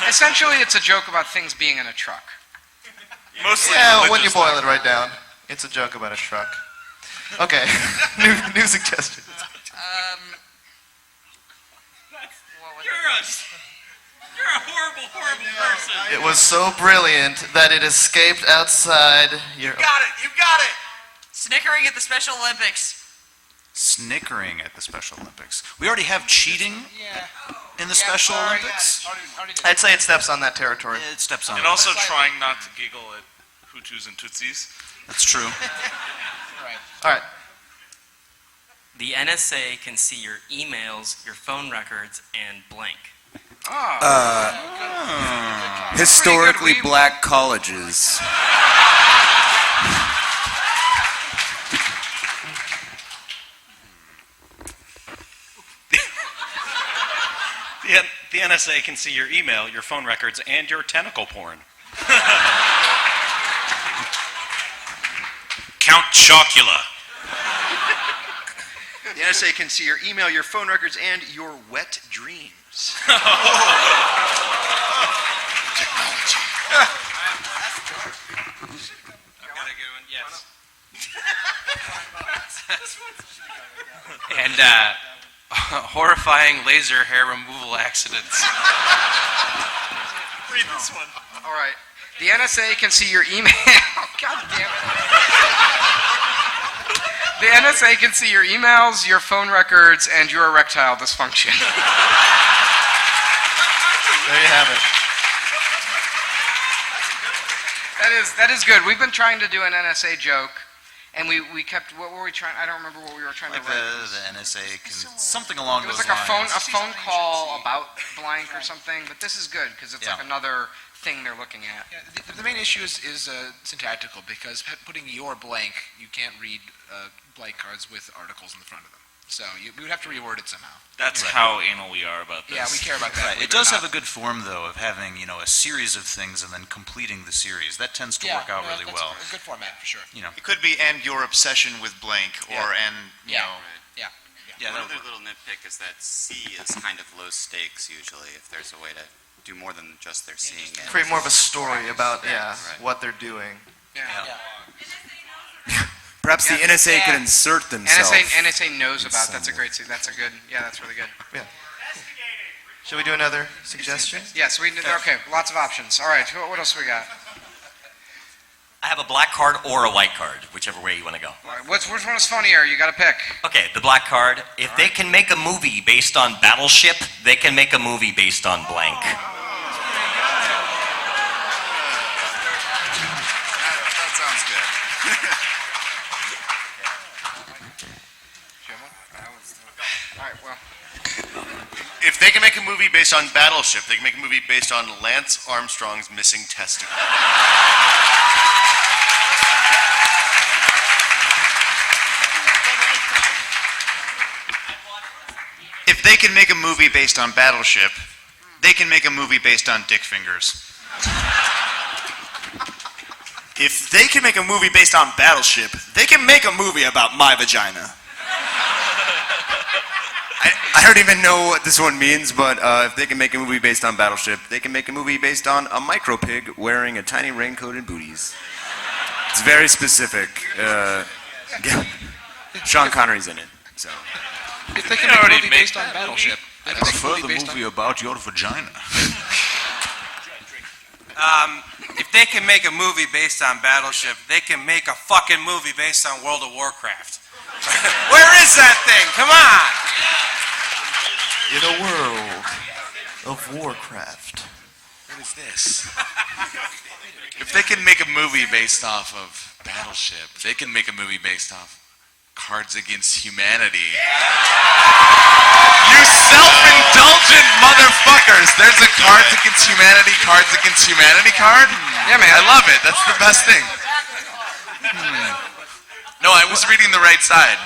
D: Essentially, it's a joke about things being in a truck.
C: Mostly when you boil it right down, it's a joke about a truck. Okay, new suggestion.
K: You're a horrible, horrible person.
C: It was so brilliant that it escaped outside your...
K: You got it.
L: Snickering at the Special Olympics.
R: Snickering at the Special Olympics. We already have cheating in the Special Olympics.
C: I'd say it steps on that territory.
R: It steps on
O: And
R: it.
O: also trying not to giggle at Hutus and Tutsis.
R: That's true.
C: All right.
N: The NSA can see your emails, your phone records, and blank.
I: Historically black colleges.
W: The NSA can see your email, your phone records, and your tentacle porn.
R: Count Chocula.
A: The NSA can see your email, your phone records, and your wet dreams.
M: And horrifying laser hair removal accidents.
D: Read this one. All right. The NSA can see your email. God damn it. The NSA can see your emails, your phone records, and your erectile dysfunction.
C: There you have it.
D: That is good. We've been trying to do an NSA joke, and we kept. What were we trying? I don't remember what we were trying
R: Like
D: to write.
R: the NSA can something along
D: It was
R: those
D: like
R: lines.
D: a phone call about blank or something. But this is good because it's
R: Yeah.
D: like another thing they're looking at.
T: Yeah, the main issue is syntactical, because putting your blank, you can't read blank cards with articles in the front of them. So we would have to reword it somehow.
O: That's how anal we are about this.
T: Yeah, we care about that.
R: Right. It does have a good form, though, of having a series of things and then completing the series. That tends to work out really
T: that's
R: well.
T: A good format for sure.
A: It could be "and your obsession with blank" or "and
Q: Yeah,
A: that
Q: one
A: would
Q: other
A: work.
Q: little nitpick is that C is kind of low stakes usually, if there's a way to do more than just they're seeing it.
C: Create more of a story about what they're doing.
I: Perhaps the NSA could insert themselves.
D: NSA knows about. That's a
I: somewhere.
D: great. That's a good. Yeah, that's really good.
C: Yeah. Should we do another suggestion?
D: Yes, okay. Lots of options. All right. What else we got?
E: I have a black card or a white card, whichever way you want to go.
D: All right, which one is funnier? You got to pick.
E: Okay, the black card. If they can make a movie based on Battleship, they can make a movie based on blank.
Q: That sounds good.
D: All right, well.
H: If they can make a movie based on Battleship, they can make a movie based on Lance Armstrong's missing testicle.
A: If they can make a movie based on Battleship, they can make a movie based on dick fingers.
F: If they can make a movie based on Battleship, they can make a movie about my vagina.
I: I don't even know what this one means, but if they can make a movie based on Battleship, they can make a movie based on a micro pig wearing a tiny raincoat and booties. It's very specific. Sean Connery's in it, so.
T: If they can make a movie based on Battleship,
R: I prefer the movie about your vagina.
K: If they can make a movie based on Battleship, they can make a fucking movie based on World of Warcraft. Where is that thing? Come on!
C: In a world of Warcraft.
Y: What is this? If they can make a movie based off of Battleship, they can make a movie based off Cards Against Humanity.
J: You self-indulgent motherfuckers! There's a Cards Against Humanity card.
D: Yeah, man.
J: I love it. That's the best thing. No, I was reading the right side.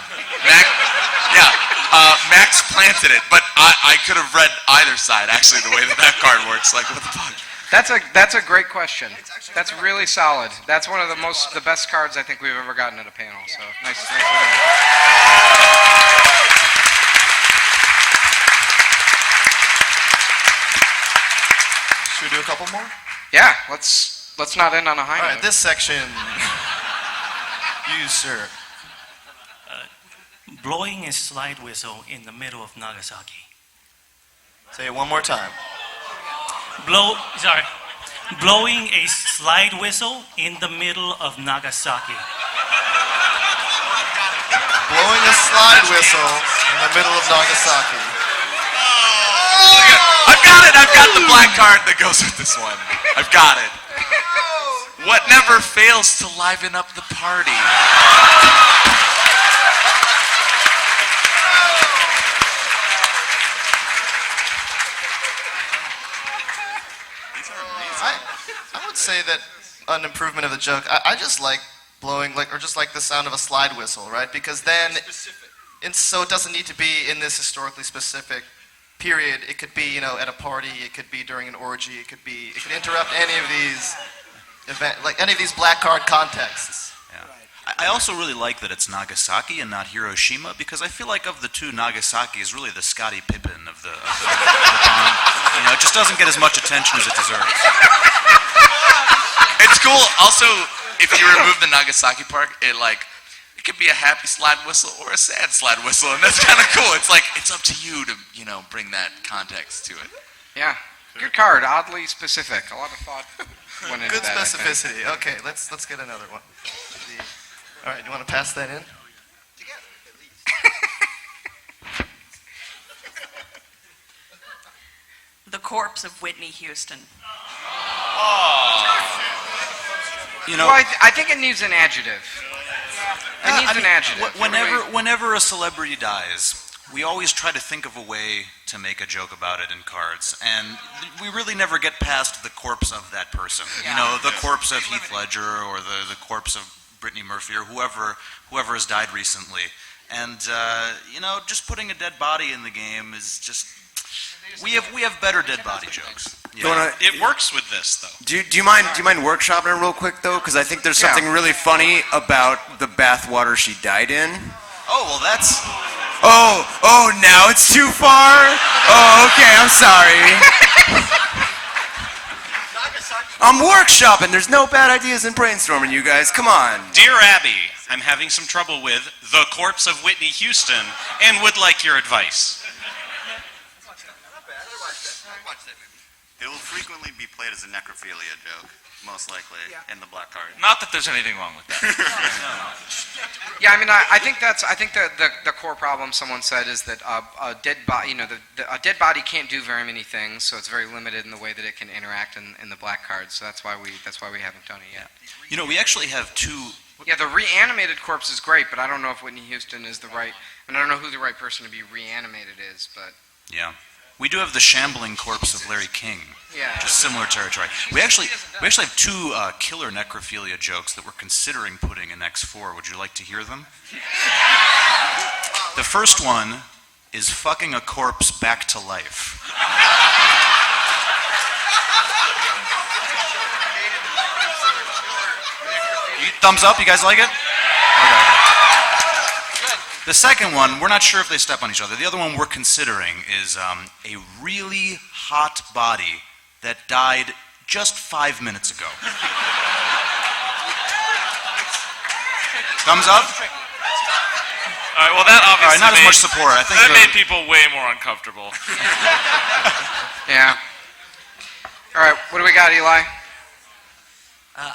J: Max planted it, but I could have read either side, actually, the way that card works. Like, what the fuck?
D: That's a great question. That's really solid. That's one of the best cards I think we've ever gotten at a panel. So nice.
C: Should we do a couple more?
D: Yeah, let's not end on a high
C: All
D: note.
C: right, this section. You, sir.
G: Blowing a slide whistle in the middle of Nagasaki.
C: Say it one more time.
G: Blowing a slide whistle in the middle of Nagasaki.
C: Blowing a slide whistle in the middle of Nagasaki.
J: I've got the black card that goes with this one. I've got it. What never fails to liven up the party?
C: I would say that an improvement of the joke, I just like blowing, or just like the sound of a slide whistle, right? Because then, so it doesn't need to be in this historically specific period. It could be, at a party. It could be during an orgy. It could interrupt any of these any of these black card contexts.
R: Yeah. I also really like that it's Nagasaki and not Hiroshima, because I feel like of the two, Nagasaki is really the Scottie Pippen of the bond. It just doesn't get as much attention as it deserves.
J: It's cool. Also, if you remove the Nagasaki part, it could be a happy slide whistle or a sad slide whistle, and that's kind of cool. It's it's up to you to bring that context to it.
D: Yeah, good card. Oddly specific. A lot of thought went into
C: Good
D: that.
C: specificity. Okay, let's get another one. All right, you want to pass that in?
L: The corpse of Whitney Houston.
D: Well, I think it needs an adjective. It needs an adjective.
R: Whenever a celebrity dies, we always try to think of a way to make a joke about it in cards, and we really never get past the corpse of that person. The corpse of Heath Ledger, or the corpse of Brittany Murphy, or whoever has died recently. And just putting a dead body in the game is just. We have better dead body jokes.
W: Yeah. It works with this, though.
I: Do you mind workshopping it real quick, though? Because I think there's something really funny about the bathwater she died in.
R: Oh, well, that's...
I: Oh, now it's too far? Oh, okay, I'm sorry. I'm workshopping. There's no bad ideas in brainstorming, you guys. Come on.
W: Dear Abby, I'm having some trouble with the corpse of Whitney Houston and would like your advice.
Q: It will frequently be played as a necrophilia joke, most likely, in the black card.
O: Not that there's anything wrong with that.
D: Yeah, I mean, I think the core problem someone said is that a dead body, a dead body can't do very many things, so it's very limited in the way that it can interact in the black cards. So that's why we haven't done it yet.
R: You know, we actually have two.
D: Yeah, the reanimated corpse is great, but I don't know if Whitney Houston is the right. I don't know who the right person to be reanimated is, but.
R: Yeah. We do have the shambling corpse of Larry King.
D: Yeah.
R: Which is similar territory. We actually have two killer necrophilia jokes that we're considering putting in X4. Would you like to hear them? The first one is fucking a corpse back to life. Thumbs up, you guys like it? Okay. The second one, we're not sure if they step on each other. The other one we're considering is a really hot body that died just 5 minutes ago. Thumbs up?
O: All right, well, that obviously
R: not as much support. I think
O: that made people way more uncomfortable.
D: Yeah. All right, what do we got, Eli?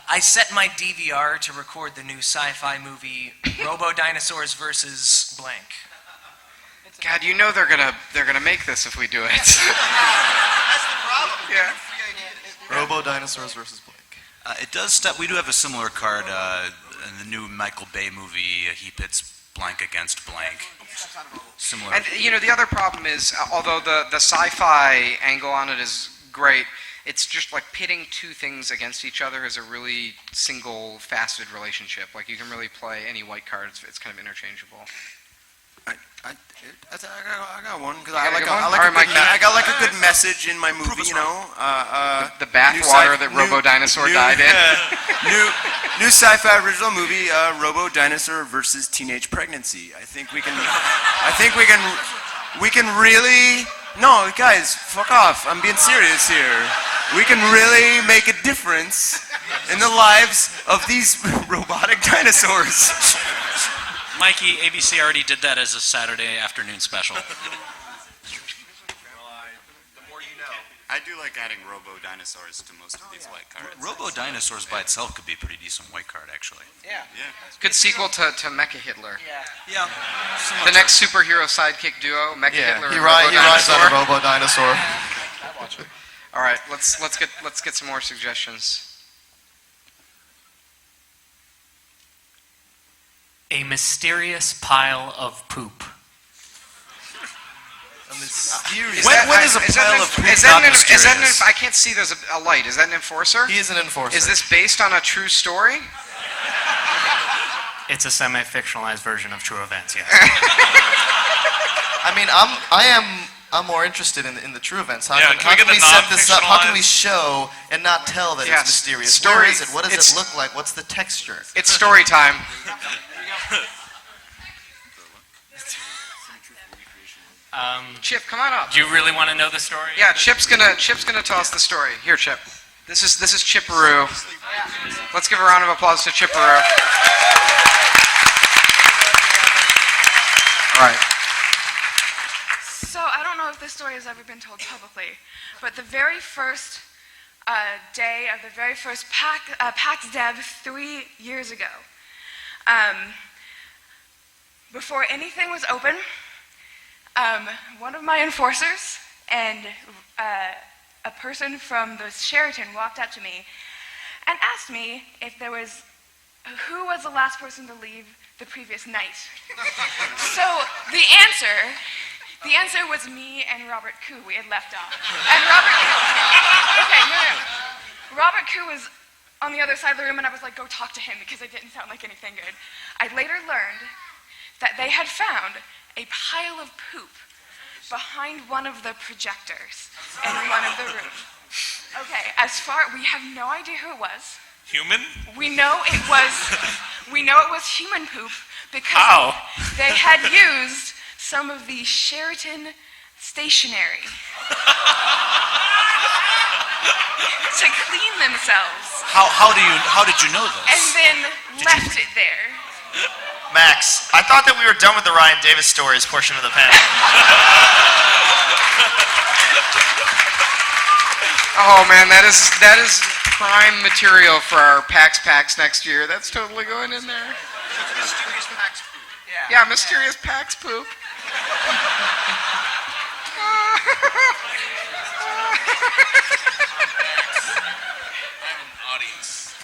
B: I set my DVR to record the new sci-fi movie Robo Dinosaurs versus blank.
D: God, you know they're gonna make this if we do it.
C: That's the problem.
D: Yeah.
C: Robo Dinosaurs versus blank.
R: It does step. We do have a similar card in the new Michael Bay movie. He pits blank against blank. Similar.
D: And the other problem is, although the sci-fi angle on it is great, it's just like pitting two things against each other is a really single-faceted relationship. Like you can really play any white card; it's kind of interchangeable.
I: I got one because
D: You got
I: I
D: one? All right, Mike.
I: got like a good message in my movie. You know,
D: The bathwater that Robo Dinosaur died in.
I: New sci-fi original movie, Robo Dinosaur versus teenage pregnancy. I think we can really. No, guys, fuck off. I'm being serious here. We can really make a difference in the lives of these robotic dinosaurs.
G: Mikey, ABC already did that as a Saturday afternoon special.
Q: I do like adding Robo Dinosaurs to most of these white cards.
R: Robo Dinosaurs by itself could be a pretty decent white card, actually.
D: Yeah. Good sequel to Mecha Hitler.
R: Yeah.
D: The next superhero sidekick duo, Mecha Hitler.
C: He
D: and
C: rides
D: Robo
C: on a
D: Dinosaur.
C: Robo Dinosaur.
D: All right, let's get some more suggestions.
B: A mysterious pile of poop.
R: When is a pile of poop not mysterious?
D: I can't see there's a light. Is that an enforcer?
C: He is an enforcer.
D: Is this based on a true story?
B: It's a semi-fictionalized version of true events, yes.
C: I mean, I'm more interested in the true events. How
O: Yeah,
C: can,
O: can we
C: how
O: get
C: can
O: the
C: we set this up? How can we
O: non-fictionalized?
C: show and not tell that
D: Yes,
C: it's mysterious?
D: story-
C: Where is it? What does
D: it's-
C: it look like? What's the texture?
D: It's story time. Chip, come on up.
B: Do you really want to know the story?
D: Yeah, Chip's gonna tell us the story. Here, Chip. This is Chipperoo. Let's give a round of applause to Chipperoo. All right.
P: So I don't know if this story has ever been told publicly, but the very first day of the very first PAX Dev 3 years ago, before anything was open, one of my enforcers and a person from the Sheraton walked up to me and asked me if who was the last person to leave the previous night. So the answer was me and Robert Koo. We had left off. And Robert Koo was on the other side of the room, and I was like, go talk to him because it didn't sound like anything good. I later learned that they had found a pile of poop behind one of the projectors in one of the rooms. Okay, we have no idea who it was.
O: Human?
P: We know it was human poop because they had used some of the Sheraton stationery to clean themselves.
R: How did you know this?
P: And then left it there.
U: Max, I thought that we were done with the Ryan Davis stories portion of the panel.
D: Oh man, that is prime material for our PAX next year. That's totally going in there.
U: Mysterious PAX poop.
D: Yeah, mysterious PAX poop.
Y: Audience.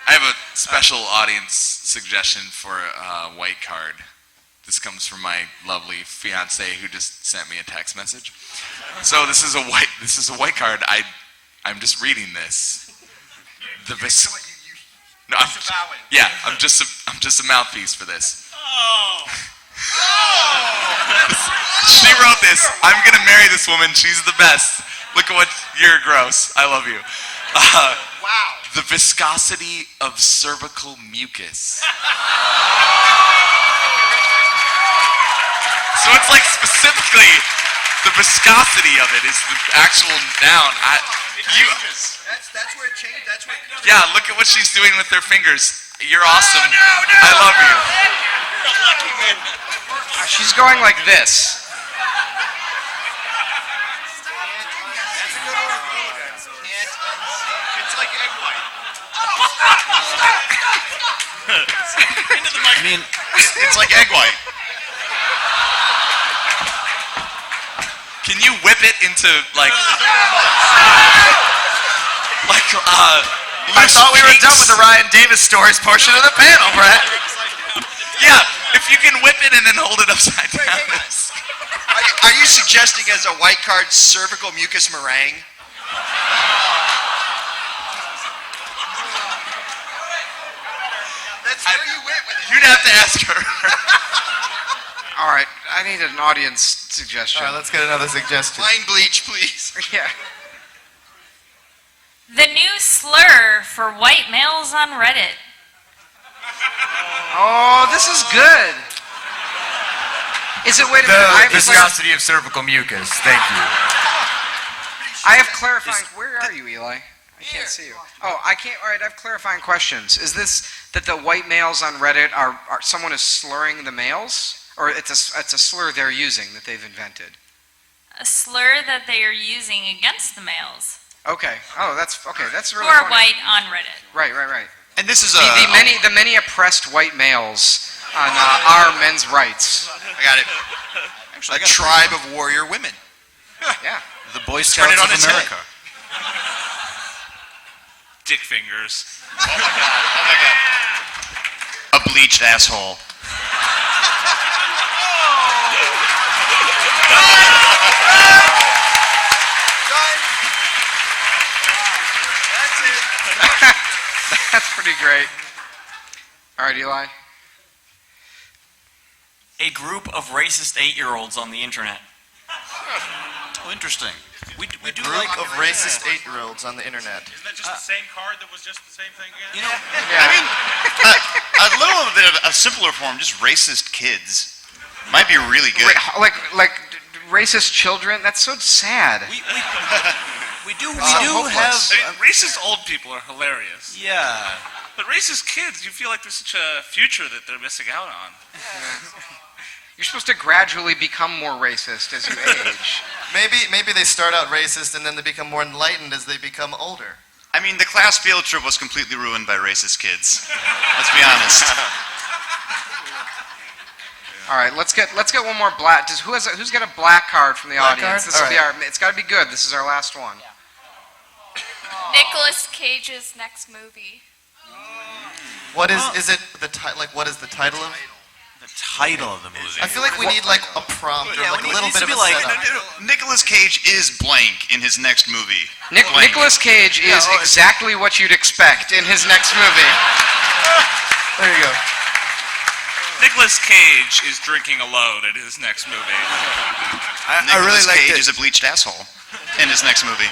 Y: I have a special audience suggestion for a white card. This comes from my lovely fiance who just sent me a text message. So this is a white card. I'm just reading this. No, I'm just a mouthpiece for this. She wrote this. I'm gonna marry this woman. She's the best. Look at what you're gross. I love you.
U: Wow.
Y: The viscosity of cervical mucus. So it's like specifically the viscosity of it is the actual noun.
U: That's where it changed. That's where.
Y: Yeah, look at what she's doing with her fingers. You're awesome. I love you.
D: She's going like this.
U: It's like egg white.
A: I mean,
H: it's like egg white.
Y: Can you whip it into like
U: I thought we were done with the Ryan Davis stories portion of the panel, Brett.
Y: Yeah, if you can whip it and then hold it upside down.
U: Are you suggesting as a white card cervical mucus meringue? That's where you went with it.
Y: You'd have to ask her.
D: All right, I need an audience suggestion.
C: All right, let's get another suggestion.
U: Mind bleach, please.
D: Yeah.
M: The new slur for white males on Reddit.
D: Oh, this is good. Is it, wait a minute, I have
I: viscosity of cervical mucus. Thank you.
D: I have clarifying, where are you, Eli? I can't see you. Oh, I can't, all right, I have clarifying questions. Is this that the white males on Reddit are someone is slurring the males? Or it's a slur they're using that they've invented?
M: A slur that they are using against the males
D: Okay. Oh, that's really
M: who are
D: funny.
M: white on Reddit.
D: Right.
A: And this is
D: the many oppressed white males on our men's rights.
U: I got it. Actually, a tribe of warrior women.
D: Yeah.
A: The Boy
U: Turn
A: Scouts
U: it on
A: of
U: its head.
A: America.
O: Dick fingers.
U: Oh my god.
A: A bleached asshole.
D: That's pretty great. All right, Eli.
E: A group of racist 8-year-olds on the internet.
A: Oh, interesting. We do
C: Group
A: like
C: of racist 8-year-olds on the internet.
K: Isn't that just the same card that was just the same thing again?
A: You know, I mean, a little bit of a simpler form, just racist kids, might be really good.
D: Like racist children. That's so sad.
A: We do
D: hopeless.
A: have.
O: Racist old people are hilarious.
A: Yeah.
O: But racist kids, you feel like there's such a future that they're missing out on.
D: You're supposed to gradually become more racist as you age.
C: Maybe they start out racist and then they become more enlightened as they become older.
A: I mean, the class field trip was completely ruined by racist kids. Let's be honest.
D: All right, let's get one more black. Who's got a black card from the
C: Black
D: audience?
C: card?
D: This will be
C: All
D: our. It's got to be good. This is our last one.
N: Nicolas Cage's next movie.
C: What is it? What is the title of?
A: The title of the movie.
C: I feel like we need like a prompt or like a little bit of a
A: like
C: setup.
A: Nicolas Cage is blank in his next movie.
D: Nicolas Cage is exactly what you'd expect in his next movie.
C: There you go.
O: Nicolas Cage is drinking a load at his next movie.
A: I really like Cage is a bleached asshole in his next movie.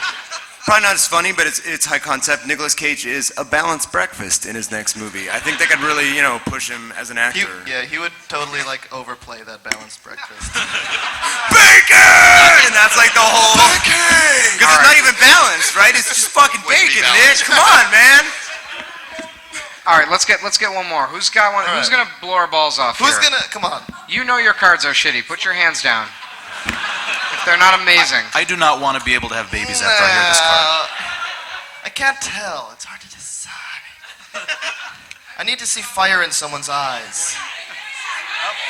I: Probably not as funny, but it's high concept. Nicolas Cage is a balanced breakfast in his next movie. I think they could really, push him as an actor.
C: He would totally like overplay that balanced breakfast.
I: Bacon! And that's like the whole... Because it's not even balanced, right? It's just fucking bacon, Nick. Come on, man.
D: All right, let's get one more. Who's got one? Who's gonna blow our balls off?
C: Who's
D: here?
C: Come on.
D: You know your cards are shitty. Put your hands down. If they're not amazing.
R: I do not want to be able to have babies after I hear this card.
C: I can't tell. It's hard to decide. I need to see fire in someone's eyes.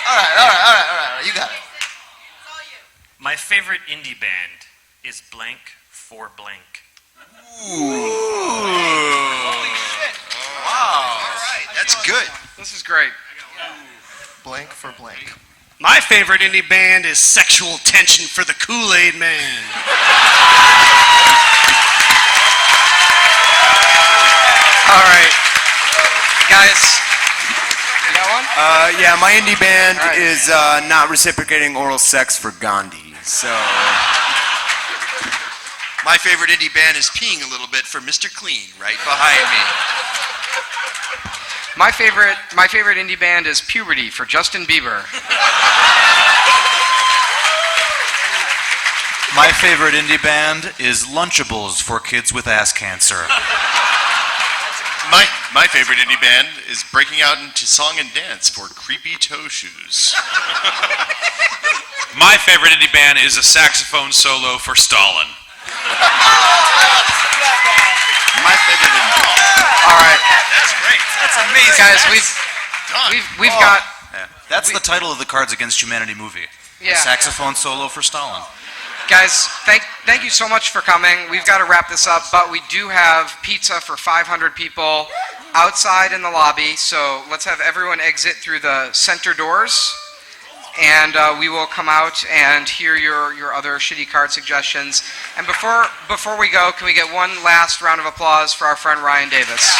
C: All right. You got it.
F: My favorite indie band is blank for blank.
U: Holy shit. Wow. All right. That's good.
D: This is great.
C: Blank for blank.
S: My favorite indie band is Sexual Tension for the Kool-Aid Man.
D: All right, guys. You got one?
I: Yeah, my indie band is not reciprocating oral sex for Gandhi. So.
U: My favorite indie band is Peeing a Little Bit for Mr. Clean, right behind me.
D: My favorite indie band is Puberty for Justin Bieber.
R: My favorite indie band is Lunchables for kids with ass cancer.
H: My favorite indie band is Breaking Out into Song and Dance for Creepy Toe Shoes.
W: My favorite indie band is a saxophone solo for Stalin.
U: My favorite indie band.
D: All right.
U: That's great.
D: That's amazing. Guys, we've got.
R: Yeah. That's the title of the Cards Against Humanity movie.
D: Yeah.
R: A saxophone solo for Stalin.
D: Guys, thank you so much for coming. We've got to wrap this up, but we do have pizza for 500 people outside in the lobby, so let's have everyone exit through the center doors, and we will come out and hear your other shitty card suggestions. And before we go, can we get one last round of applause for our friend Ryan Davis?